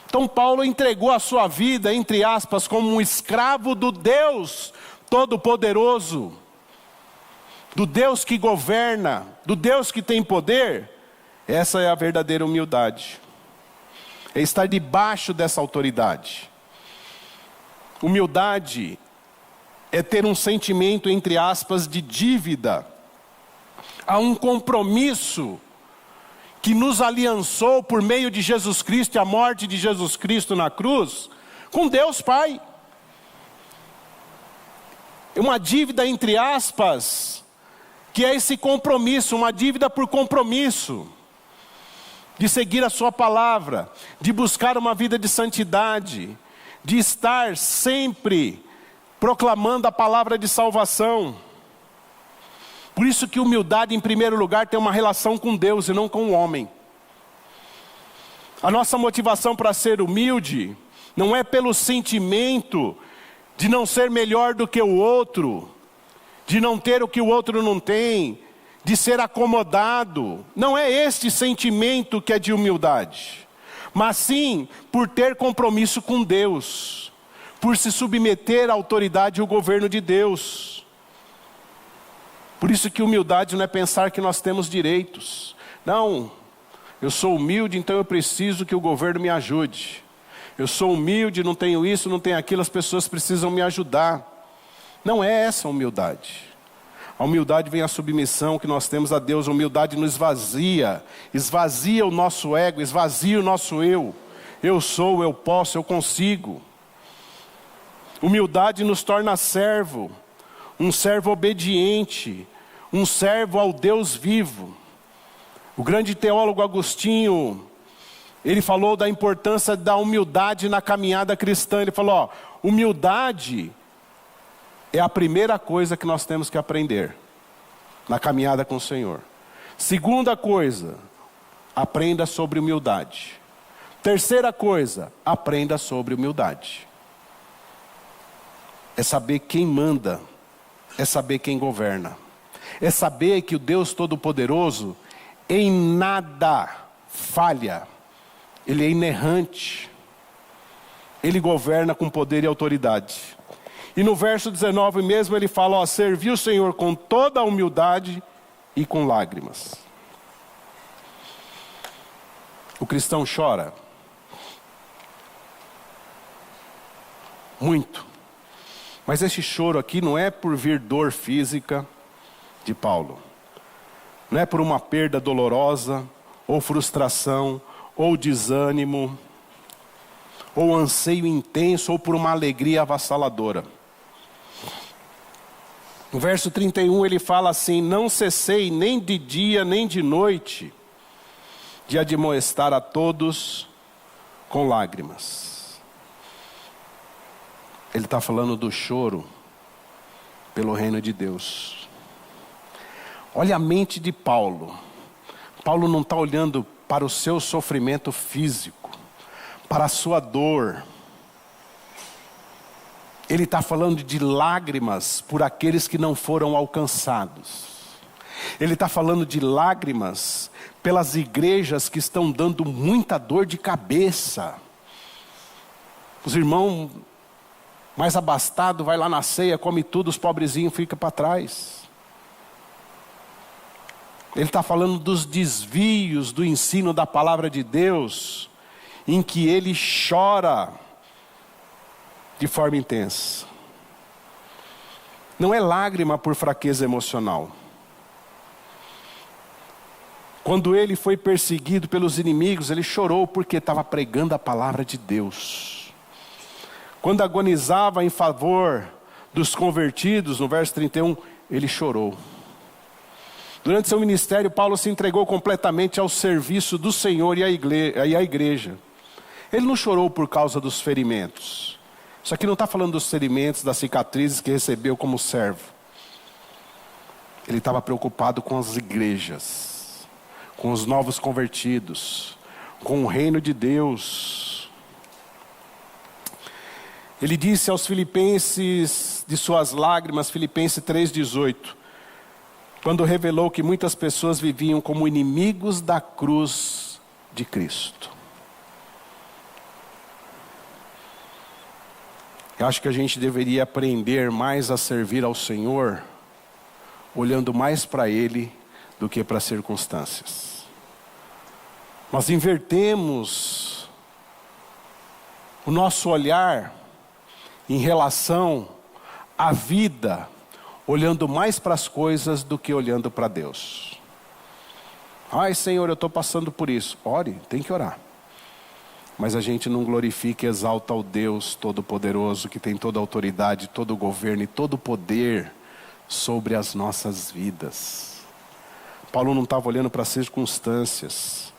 Então Paulo entregou a sua vida, entre aspas, como um escravo do Deus Todo-Poderoso. Do Deus que governa, do Deus que tem poder. Essa é a verdadeira humildade. É estar debaixo dessa autoridade. Humildade é ter um sentimento, entre aspas, de dívida. Há um compromisso que nos aliançou por meio de Jesus Cristo e a morte de Jesus Cristo na cruz, com Deus Pai. É uma dívida, entre aspas, que é esse compromisso, uma dívida por compromisso. De seguir a sua palavra, de buscar uma vida de santidade, de estar sempre proclamando a palavra de salvação. Por isso que humildade, em primeiro lugar, tem uma relação com Deus e não com o homem. A nossa motivação para ser humilde não é pelo sentimento de não ser melhor do que o outro, de não ter o que o outro não tem, de ser acomodado. Não é este sentimento que é de humildade, mas sim por ter compromisso com Deus, por se submeter à autoridade e ao governo de Deus. Por isso que humildade não é pensar que nós temos direitos. Não, eu sou humilde, então eu preciso que o governo me ajude. Eu sou humilde, não tenho isso, não tenho aquilo, as pessoas precisam me ajudar. Não é essa a humildade. A humildade vem a submissão que nós temos a Deus. A humildade nos esvazia o nosso ego, esvazia o nosso eu. Eu sou, eu posso, eu consigo. Humildade nos torna servo, um servo obediente, um servo ao Deus vivo. O grande teólogo Agostinho, ele falou da importância da humildade na caminhada cristã. Ele falou, ó, humildade é a primeira coisa que nós temos que aprender na caminhada com o Senhor. Segunda coisa, aprenda sobre humildade. Terceira coisa, aprenda sobre humildade. É saber quem manda, é saber quem governa. É saber que o Deus Todo-Poderoso em nada falha. Ele é inerrante. Ele governa com poder e autoridade. E no verso 19 mesmo ele fala, ó, servir o Senhor com toda a humildade e com lágrimas. O cristão chora muito. Mas esse choro aqui não é por vir dor física de Paulo. Não é por uma perda dolorosa, ou frustração, ou desânimo, ou anseio intenso, ou por uma alegria avassaladora. No verso 31 ele fala assim, não cessei nem de dia nem de noite, de admoestar a todos com lágrimas. Ele está falando do choro pelo reino de Deus. Olha a mente de Paulo. Paulo não está olhando para o seu sofrimento físico, para a sua dor. Ele está falando de lágrimas por aqueles que não foram alcançados. Ele está falando de lágrimas pelas igrejas que estão dando muita dor de cabeça. Os irmãos mais abastados vai lá na ceia, come tudo, os pobrezinhos ficam para trás. Ele está falando dos desvios do ensino da palavra de Deus, em que ele chora de forma intensa. Não é lágrima por fraqueza emocional. Quando ele foi perseguido pelos inimigos, ele chorou porque estava pregando a palavra de Deus. Quando agonizava em favor dos convertidos, no verso 31, ele chorou. Durante seu ministério, Paulo se entregou completamente ao serviço do Senhor e à igreja. Ele não chorou por causa dos ferimentos. Isso aqui não está falando dos ferimentos, das cicatrizes que recebeu como servo. Ele estava preocupado com as igrejas, com os novos convertidos, com o reino de Deus. Ele disse aos filipenses de suas lágrimas, Filipenses 3,18, quando revelou que muitas pessoas viviam como inimigos da cruz de Cristo. Eu acho que a gente deveria aprender mais a servir ao Senhor, olhando mais para Ele do que para as circunstâncias. Nós invertemos o nosso olhar em relação à vida, olhando mais para as coisas do que olhando para Deus. Ai, Senhor, eu estou passando por isso. Ore, tem que orar. Mas a gente não glorifica e exalta o Deus Todo-Poderoso, que tem toda a autoridade, todo o governo e todo o poder sobre as nossas vidas. Paulo não estava olhando para as circunstâncias.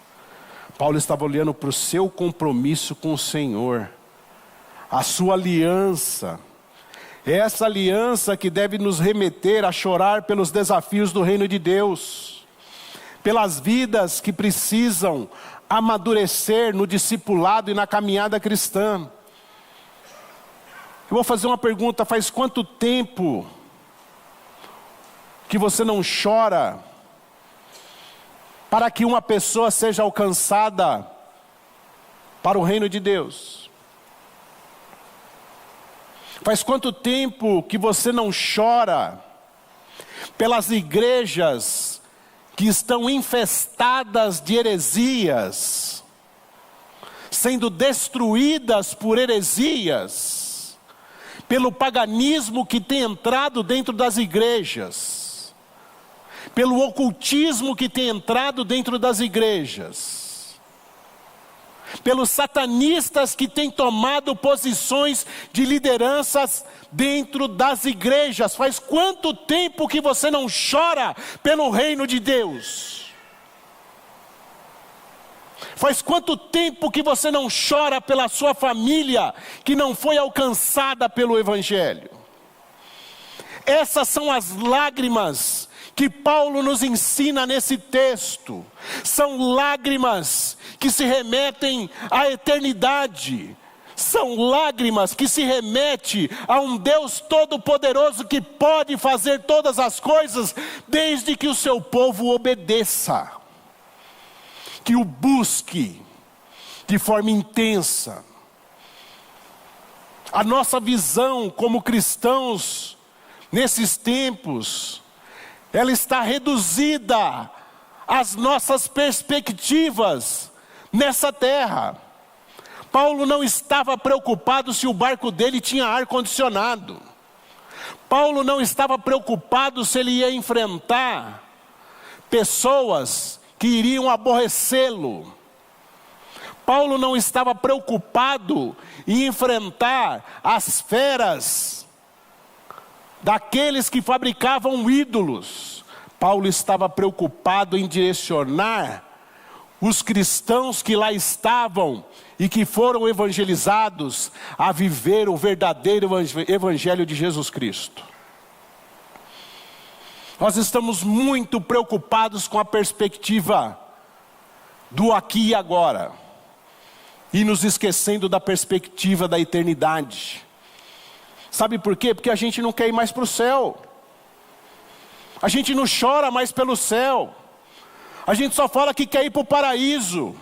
Paulo estava olhando para o seu compromisso com o Senhor, a sua aliança. É essa aliança que deve nos remeter a chorar pelos desafios do reino de Deus, pelas vidas que precisam amadurecer no discipulado e na caminhada cristã. Eu vou fazer uma pergunta: faz quanto tempo que você não chora para que uma pessoa seja alcançada para o reino de Deus? Faz quanto tempo que você não chora pelas igrejas que estão infestadas de heresias, sendo destruídas por heresias, pelo paganismo que tem entrado dentro das igrejas, pelo ocultismo que tem entrado dentro das igrejas, pelos satanistas que têm tomado posições de lideranças dentro das igrejas? Faz quanto tempo que você não chora pelo reino de Deus? Faz quanto tempo que você não chora pela sua família que não foi alcançada pelo Evangelho? Essas são as lágrimas que Paulo nos ensina nesse texto. São lágrimas que se remetem à eternidade. São lágrimas que se remetem a um Deus todo-poderoso que pode fazer todas as coisas, desde que o seu povo obedeça, que o busque de forma intensa. A nossa visão como cristãos nesses tempos, ela está reduzida às nossas perspectivas nessa terra. Paulo não estava preocupado se o barco dele tinha ar-condicionado. Paulo não estava preocupado se ele ia enfrentar pessoas que iriam aborrecê-lo. Paulo não estava preocupado em enfrentar as feras daqueles que fabricavam ídolos. Paulo estava preocupado em direcionar os cristãos que lá estavam e que foram evangelizados a viver o verdadeiro evangelho de Jesus Cristo. Nós estamos muito preocupados com a perspectiva do aqui e agora, e nos esquecendo da perspectiva da eternidade. Sabe por quê? Porque a gente não quer ir mais para o céu. A gente não chora mais pelo céu. A gente só fala que quer ir para o paraíso,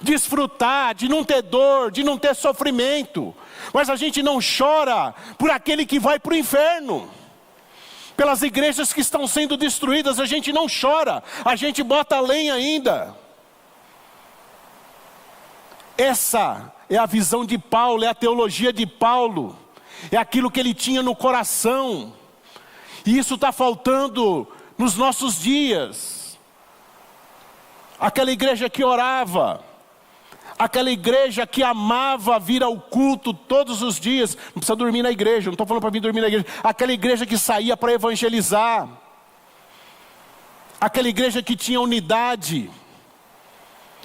desfrutar, de não ter dor, de não ter sofrimento. Mas a gente não chora por aquele que vai para o inferno. Pelas igrejas que estão sendo destruídas, a gente não chora. A gente bota lenha ainda. Essa é a visão de Paulo, é a teologia de Paulo. É aquilo que ele tinha no coração. E isso está faltando nos nossos dias. Aquela igreja que orava, aquela igreja que amava vir ao culto todos os dias. Não precisa dormir na igreja, não estou falando para vir dormir na igreja. Aquela igreja que saía para evangelizar. Aquela igreja que tinha unidade.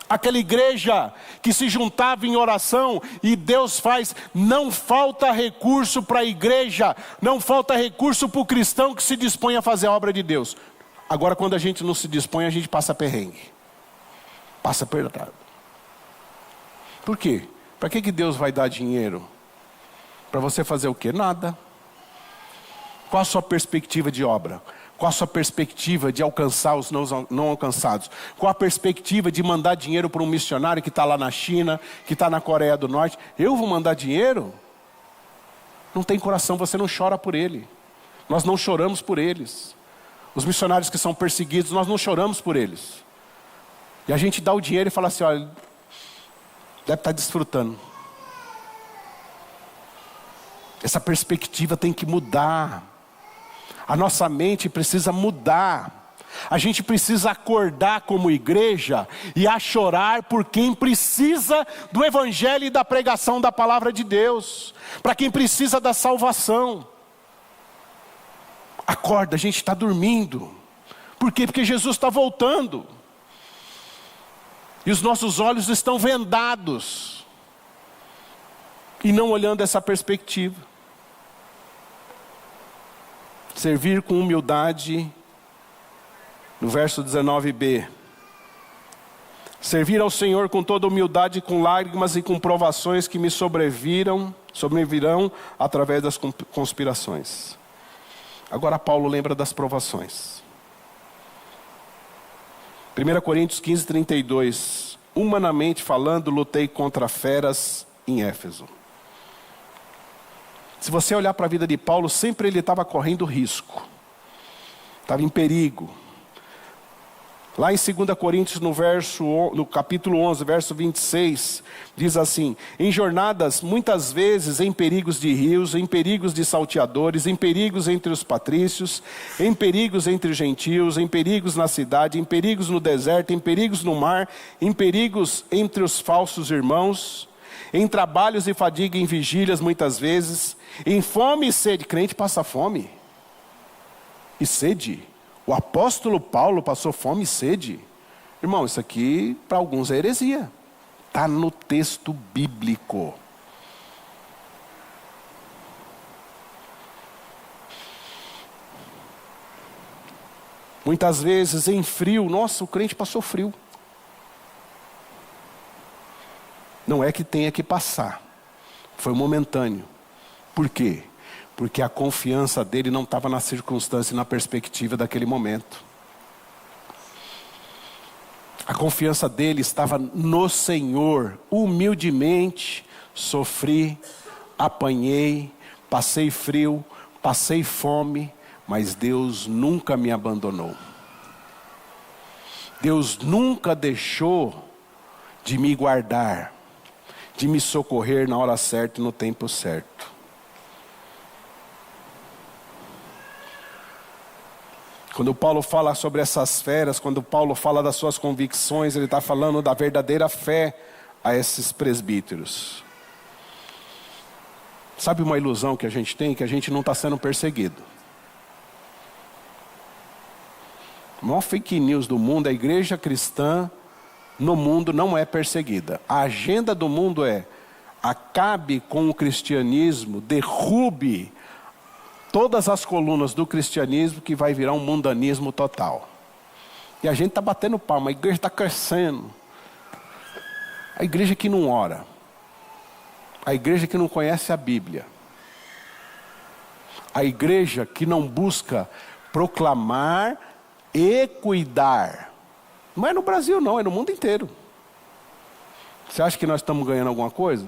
Aquela igreja que se juntava em oração, e Deus faz, não falta recurso para a igreja, não falta recurso para o cristão que se dispõe a fazer a obra de Deus. Agora, quando a gente não se dispõe, a gente passa perrengue, passa apertado. Por quê? Para que Deus vai dar dinheiro? Para você fazer o quê? Nada. Qual a sua perspectiva de obra? Qual a sua perspectiva de alcançar os não alcançados? Qual a perspectiva de mandar dinheiro para um missionário que está lá na China, que está na Coreia do Norte? Eu vou mandar dinheiro? Não tem coração, você não chora por ele. Nós não choramos por eles. Os missionários que são perseguidos, nós não choramos por eles. E a gente dá o dinheiro e fala assim, olha, deve estar desfrutando. Essa perspectiva tem que mudar. A nossa mente precisa mudar. A gente precisa acordar como igreja e a chorar por quem precisa do evangelho e da pregação da palavra de Deus. Para quem precisa da salvação. Acorda, a gente está dormindo. Por quê? Porque Jesus está voltando. E os nossos olhos estão vendados. E não olhando essa perspectiva. Servir com humildade, no verso 19b. Servir ao Senhor com toda humildade, com lágrimas e com provações que me sobrevirão através das conspirações. Agora Paulo lembra das provações. 1 Coríntios 15, 32. Humanamente falando, lutei contra feras em Éfeso. Se você olhar para a vida de Paulo, sempre ele estava correndo risco. Estava em perigo. Lá em 2 Coríntios, no capítulo 11, verso 26, diz assim: em jornadas, muitas vezes em perigos de rios, em perigos de salteadores, em perigos entre os patrícios, em perigos entre os gentios, em perigos na cidade, em perigos no deserto, em perigos no mar, em perigos entre os falsos irmãos, em trabalhos e fadiga, em vigílias muitas vezes, em fome e sede. Crente passa fome e sede. O apóstolo Paulo passou fome e sede. Irmão, isso aqui para alguns é heresia. Está no texto bíblico. Muitas vezes em frio. Nossa, o crente passou frio. Não é que tenha que passar. Foi momentâneo. Por quê? Porque a confiança dele não estava na circunstância e na perspectiva daquele momento. A confiança dele estava no Senhor. Humildemente sofri, apanhei, passei frio, passei fome, mas Deus nunca me abandonou. Deus nunca deixou de me guardar, de me socorrer na hora certa e no tempo certo. Quando Paulo fala sobre essas feras, quando Paulo fala das suas convicções, ele está falando da verdadeira fé a esses presbíteros. Sabe uma ilusão que a gente tem? Que a gente não está sendo perseguido. A maior fake news do mundo, a igreja cristã no mundo não é perseguida. A agenda do mundo é: acabe com o cristianismo, derrube todas as colunas do cristianismo, que vai virar um mundanismo total. E a gente está batendo palma, a igreja está crescendo. A igreja que não ora. A igreja que não conhece a Bíblia. A igreja que não busca proclamar e cuidar. Não é no Brasil não, é no mundo inteiro. Você acha que nós estamos ganhando alguma coisa?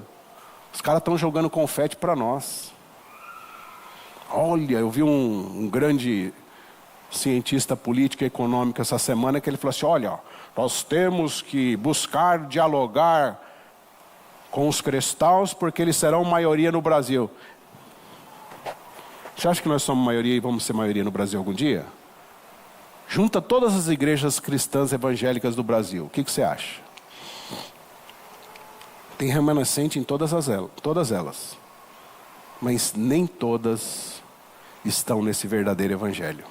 Os caras estão jogando confete para nós. Olha, eu vi um grande cientista político e econômico essa semana, que ele falou assim: olha, nós temos que buscar dialogar com os cristãos, porque eles serão maioria no Brasil. Você acha que nós somos maioria e vamos ser maioria no Brasil algum dia? Junta todas as igrejas cristãs evangélicas do Brasil, o que você acha? Tem remanescente em todas elas. Mas nem todas estão nesse verdadeiro evangelho.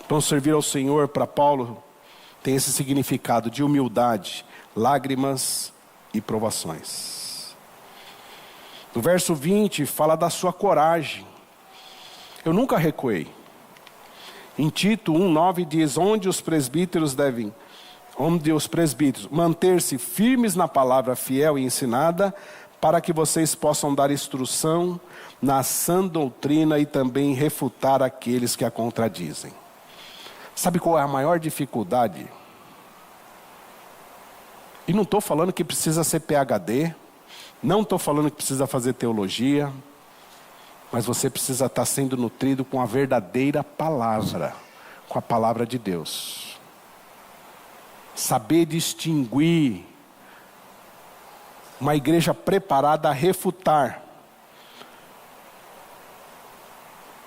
Então, servir ao Senhor para Paulo tem esse significado de humildade, lágrimas e provações. No verso 20 fala da sua coragem. Eu nunca recuei. Em Tito 1:9 diz: onde os presbíteros manter-se firmes na palavra fiel e ensinada, para que vocês possam dar instrução na sã doutrina e também refutar aqueles que a contradizem. Sabe qual é a maior dificuldade? E não estou falando que precisa ser PhD, não estou falando que precisa fazer teologia, mas você precisa estar sendo nutrido com a verdadeira palavra, com a palavra de Deus. Saber distinguir. Uma igreja preparada a refutar.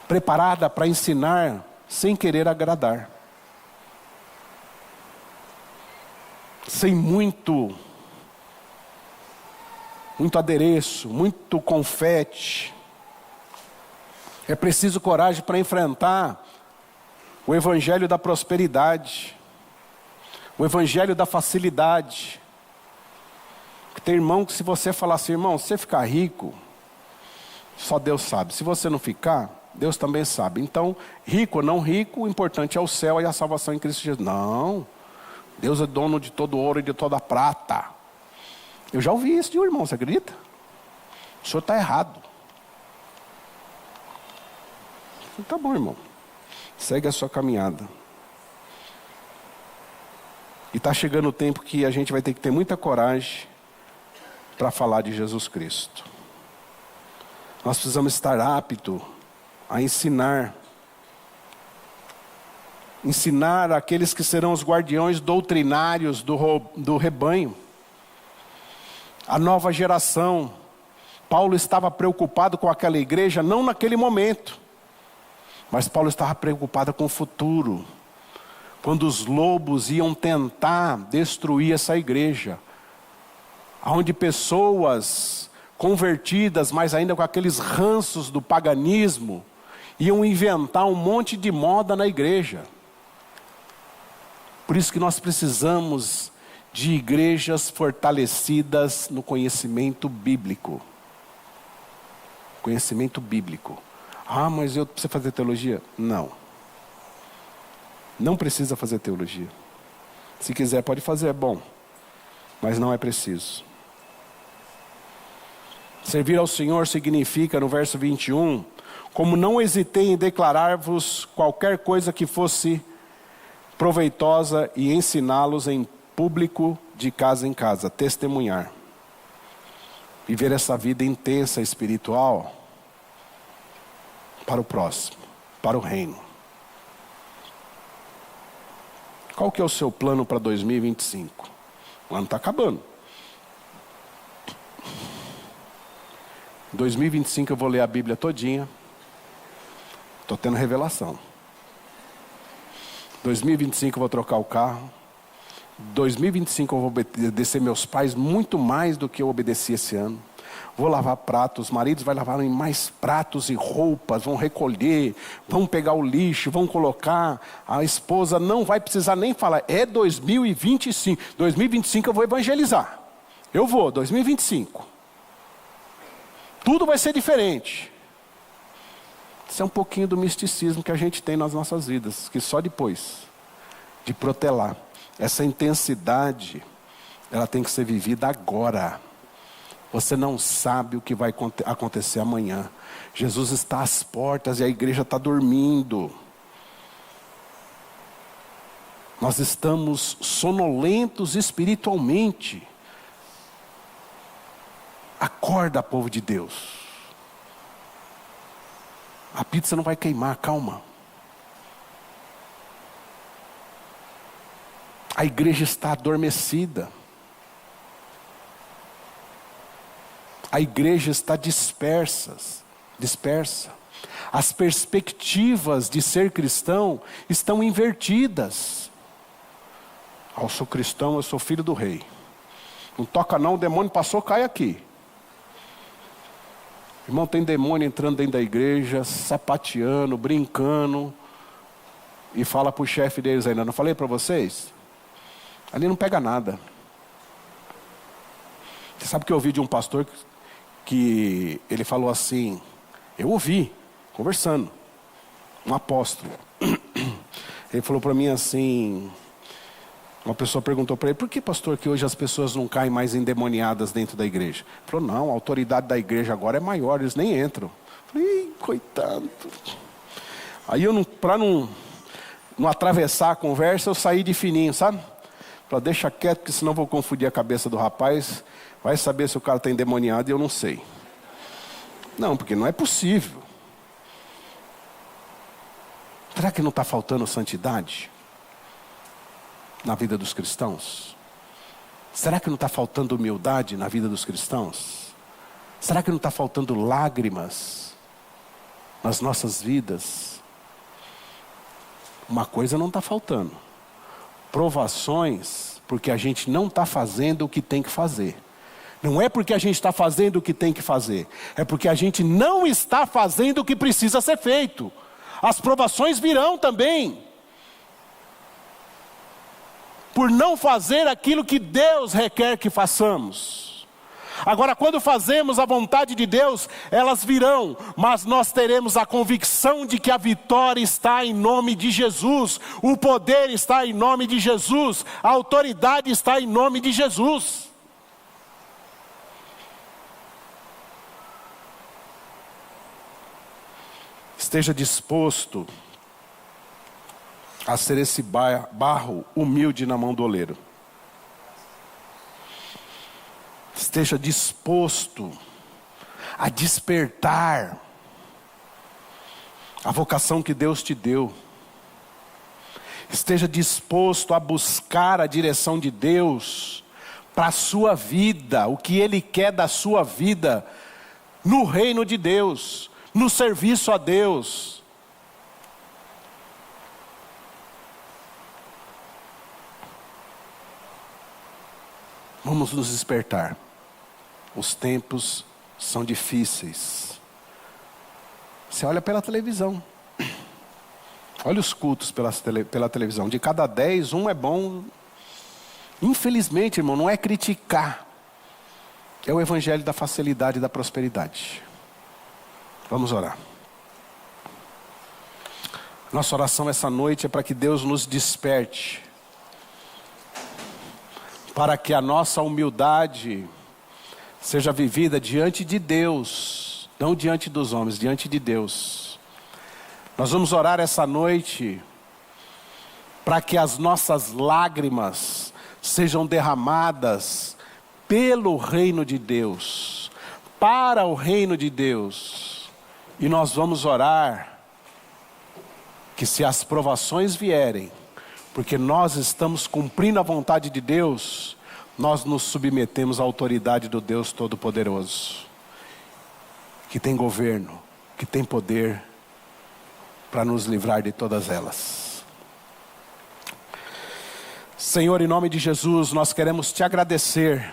Preparada para ensinar sem querer agradar. Sem muito adereço, muito confete. É preciso coragem para enfrentar o evangelho da prosperidade, o evangelho da facilidade. Tem irmão que, se você falar assim: irmão, se você ficar rico, Só Deus sabe. Se você não ficar, Deus também sabe. Então, rico ou não rico, o importante é o céu e a salvação em Cristo Jesus. Não. Deus é dono de todo ouro e de toda prata. Eu já ouvi isso de um irmão, você acredita? O senhor está errado. Tá bom, irmão. Segue a sua caminhada. E está chegando o tempo que a gente vai ter que ter muita coragem para falar de Jesus Cristo. Nós precisamos estar aptos a ensinar aqueles que serão os guardiões doutrinários do rebanho. A nova geração. Paulo estava preocupado com aquela igreja, não naquele momento. Mas Paulo estava preocupado com o futuro. Quando os lobos iam tentar destruir essa igreja. Onde pessoas convertidas, mas ainda com aqueles ranços do paganismo, iam inventar um monte de moda na igreja. Por isso que nós precisamos de igrejas fortalecidas no conhecimento bíblico. Conhecimento bíblico. Ah, mas eu preciso fazer teologia? Não. Não precisa fazer teologia. Se quiser pode fazer, é bom. Mas não é preciso. Servir ao Senhor significa, no verso 21, como não hesitei em declarar-vos qualquer coisa que fosse proveitosa e ensiná-los em público, de casa em casa, testemunhar. Viver essa vida intensa espiritual para o próximo, para o reino. Qual que é o seu plano para 2025? O ano está acabando. 2025 eu vou ler a Bíblia todinha. Estou tendo revelação. 2025 eu vou trocar o carro. 2025 eu vou obedecer meus pais muito mais do que eu obedeci esse ano. Vou lavar pratos, os maridos vão lavar mais pratos e roupas, vão recolher, vão pegar o lixo, vão colocar. A esposa não vai precisar nem falar, é 2025. 2025 eu vou evangelizar. Eu vou, 2025. Tudo vai ser diferente. Isso é um pouquinho do misticismo que a gente tem nas nossas vidas, que só depois de protelar. Essa intensidade, ela tem que ser vivida agora. Você não sabe o que vai acontecer amanhã. Jesus está às portas e a igreja está dormindo. Nós estamos sonolentos espiritualmente. Acorda, povo de Deus. A pizza não vai queimar, calma. A igreja está adormecida. A igreja está dispersa. As perspectivas de ser cristão estão invertidas. Eu sou cristão, eu sou filho do rei. Não toca não, o demônio passou, cai aqui. Irmão, tem demônio entrando dentro da igreja, sapateando, brincando. E fala para o chefe deles ainda, não falei para vocês? Ali não pega nada. Você sabe que eu ouvi de um pastor que ele falou assim, eu ouvi, conversando, um apóstolo. Ele falou para mim assim, uma pessoa perguntou para ele, por que, pastor, que hoje as pessoas não caem mais endemoniadas dentro da igreja? Ele falou, não, a autoridade da igreja agora é maior, eles nem entram. Eu falei, coitado. Aí eu, para não atravessar a conversa, eu saí de fininho, sabe? Falei, deixa quieto, porque senão eu vou confundir a cabeça do rapaz. Vai saber se o cara está endemoniado e eu não sei. Não, porque não é possível. Será que não está faltando santidade na vida dos cristãos? Será que não está faltando humildade na vida dos cristãos? Será que não está faltando lágrimas nas nossas vidas? Uma coisa não está faltando. Provações, porque a gente não está fazendo o que tem que fazer. Não é porque a gente está fazendo o que tem que fazer. É porque a gente não está fazendo o que precisa ser feito. As provações virão também. Por não fazer aquilo que Deus requer que façamos. Agora, quando fazemos a vontade de Deus, elas virão, mas nós teremos a convicção de que a vitória está em nome de Jesus, o poder está em nome de Jesus, a autoridade está em nome de Jesus. Esteja disposto a ser esse barro humilde na mão do oleiro. Esteja disposto a despertar a vocação que Deus te deu. Esteja disposto a buscar a direção de Deus para a sua vida, o que Ele quer da sua vida, no reino de Deus, no serviço a Deus. Vamos nos despertar. Os tempos são difíceis. Você olha pela televisão. Olha os cultos pela televisão. De cada 10, um é bom. Infelizmente, irmão, não é criticar. É o evangelho da facilidade e da prosperidade. Vamos orar. Nossa oração essa noite é para que Deus nos desperte. Para que a nossa humildade seja vivida diante de Deus, não diante dos homens, diante de Deus. Nós vamos orar essa noite para que as nossas lágrimas sejam derramadas pelo reino de Deus, para o reino de Deus. E nós vamos orar que, se as provações vierem, porque nós estamos cumprindo a vontade de Deus, nós nos submetemos à autoridade do Deus Todo-Poderoso, que tem governo, que tem poder para nos livrar de todas elas. Senhor, em nome de Jesus, nós queremos te agradecer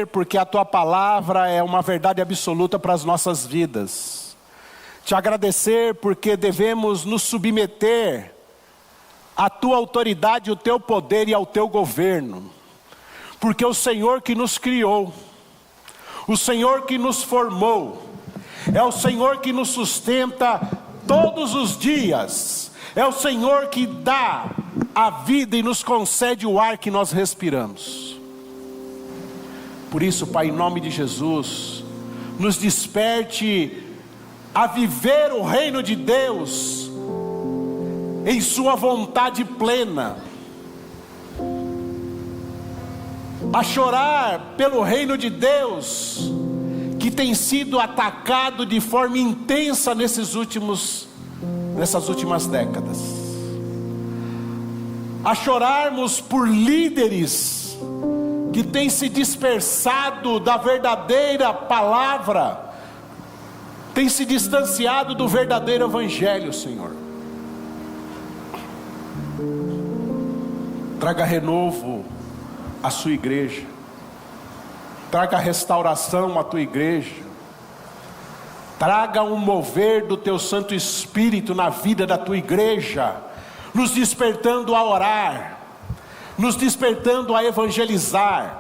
porque a tua palavra é uma verdade absoluta para as nossas vidas. Te agradecer porque devemos nos submeter a tua autoridade, o teu poder e ao teu governo. Porque o Senhor que nos criou, o Senhor que nos formou, é o Senhor que nos sustenta todos os dias, é o Senhor que dá a vida e nos concede o ar que nós respiramos. Por isso, Pai, em nome de Jesus, nos desperte a viver o reino de Deus em sua vontade plena, a chorar pelo reino de Deus que tem sido atacado de forma intensa nessas últimas décadas, a chorarmos por líderes que têm se dispersado da verdadeira palavra, têm se distanciado do verdadeiro evangelho, Senhor. Traga renovo à sua igreja. Traga restauração à tua igreja. Traga um mover do teu Santo Espírito na vida da tua igreja, nos despertando a orar, nos despertando a evangelizar,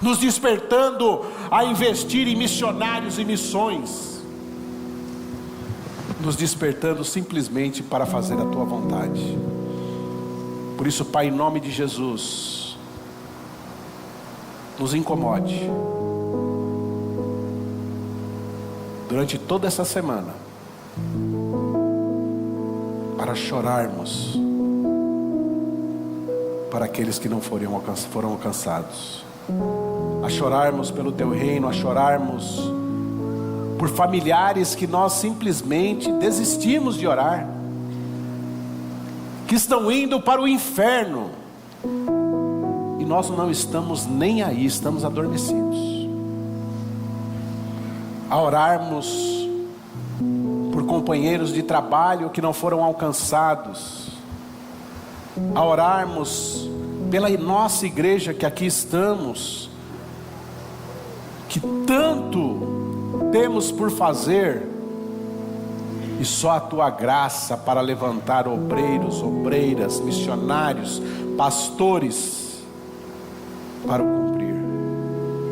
nos despertando a investir em missionários e missões, nos despertando simplesmente para fazer a tua vontade. Por isso, Pai, em nome de Jesus, nos incomode durante toda essa semana, para chorarmos para aqueles que não foram alcançados, a chorarmos pelo teu reino, a chorarmos por familiares que nós simplesmente desistimos de orar, que estão indo para o inferno, e nós não estamos nem aí, estamos adormecidos. A orarmos por companheiros de trabalho que não foram alcançados, a orarmos pela nossa igreja que aqui estamos, que tanto temos por fazer, e só a tua graça para levantar obreiros, obreiras, missionários, pastores, para o cumprir.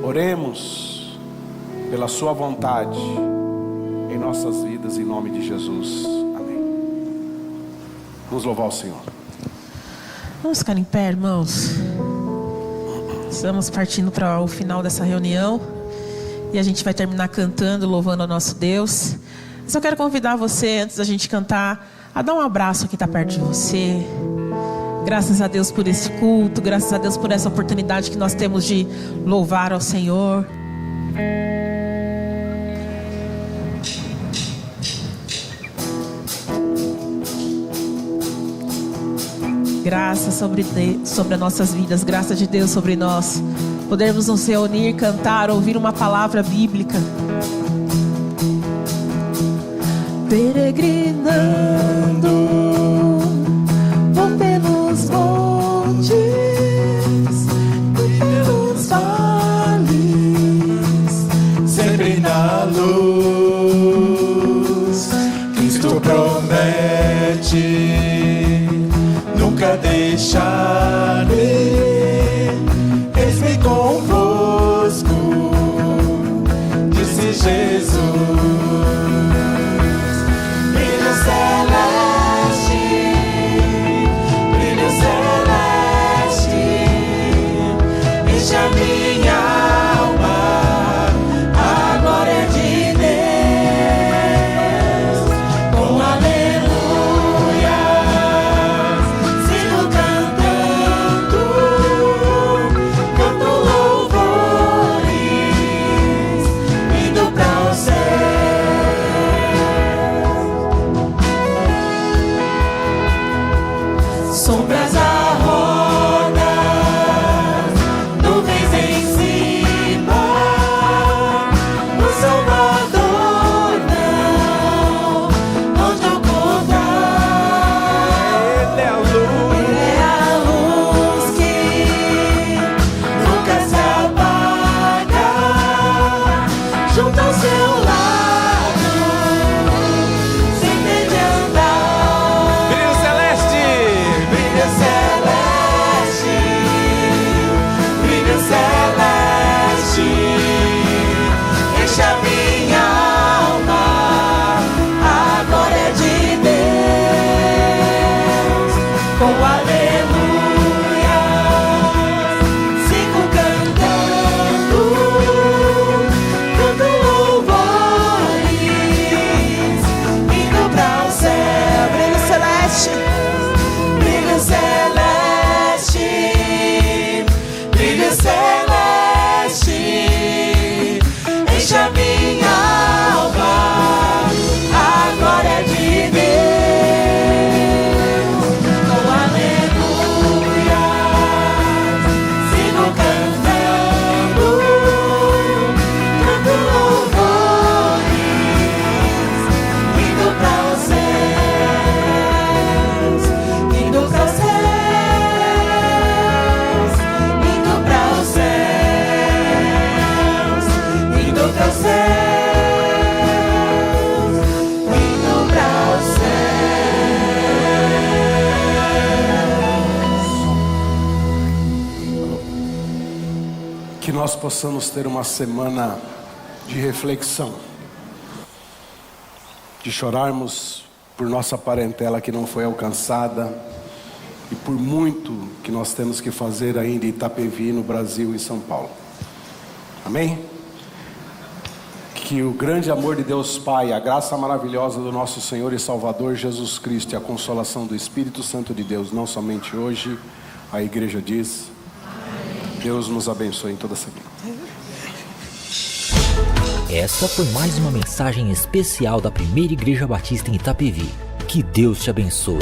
Oremos pela sua vontade em nossas vidas, em nome de Jesus. Amém. Vamos louvar o Senhor. Vamos ficar em pé, irmãos. Estamos partindo para o final dessa reunião e a gente vai terminar cantando, louvando ao nosso Deus. Só quero convidar você, antes da gente cantar, a dar um abraço a quem está perto de você. Graças a Deus por esse culto, graças a Deus por essa oportunidade que nós temos de louvar ao Senhor. Graça sobre as nossas vidas, graça de Deus sobre nós. Podermos nos reunir, cantar, ouvir uma palavra bíblica. Peregrinando, vou pelos montes e pelos vales, sempre na luz. Cristo promete nunca deixarei, eis-me convosco, disse Jesus. Brilho celeste, enche a minha alma, a glória de Deus, com aleluia. sombras à roda, nuvens em cima, o Salvador não onde ocultar. Ele é a luz que nunca se apaga, junto ao seu lado, sempre de andar. Brilho celeste, Brilho celeste, brilho celeste, enche a minha alma, a glória de Deus, com aleluia, sigo cantando, canto louvores, indo para o céu. Brilho celeste, brilho celeste, brilho celeste, enche a minha alma, a glória de Deus, com aleluia, sigo cantando, canto louvores, indo para os céus, indo para os céus, indo para os céus, indo para os céus, indo para os céus. Que nós possamos ter uma semana de reflexão, de chorarmos por nossa parentela que não foi alcançada e por muito que nós temos que fazer ainda em Itapevi, no Brasil e em São Paulo. Amém? Que o grande amor de Deus Pai, a graça maravilhosa do nosso Senhor e Salvador Jesus Cristo e a consolação do Espírito Santo de Deus, não somente hoje, a igreja diz, Deus nos abençoe em toda essa vida. Essa foi mais uma mensagem especial da Primeira Igreja Batista em Itapevi. Que Deus te abençoe.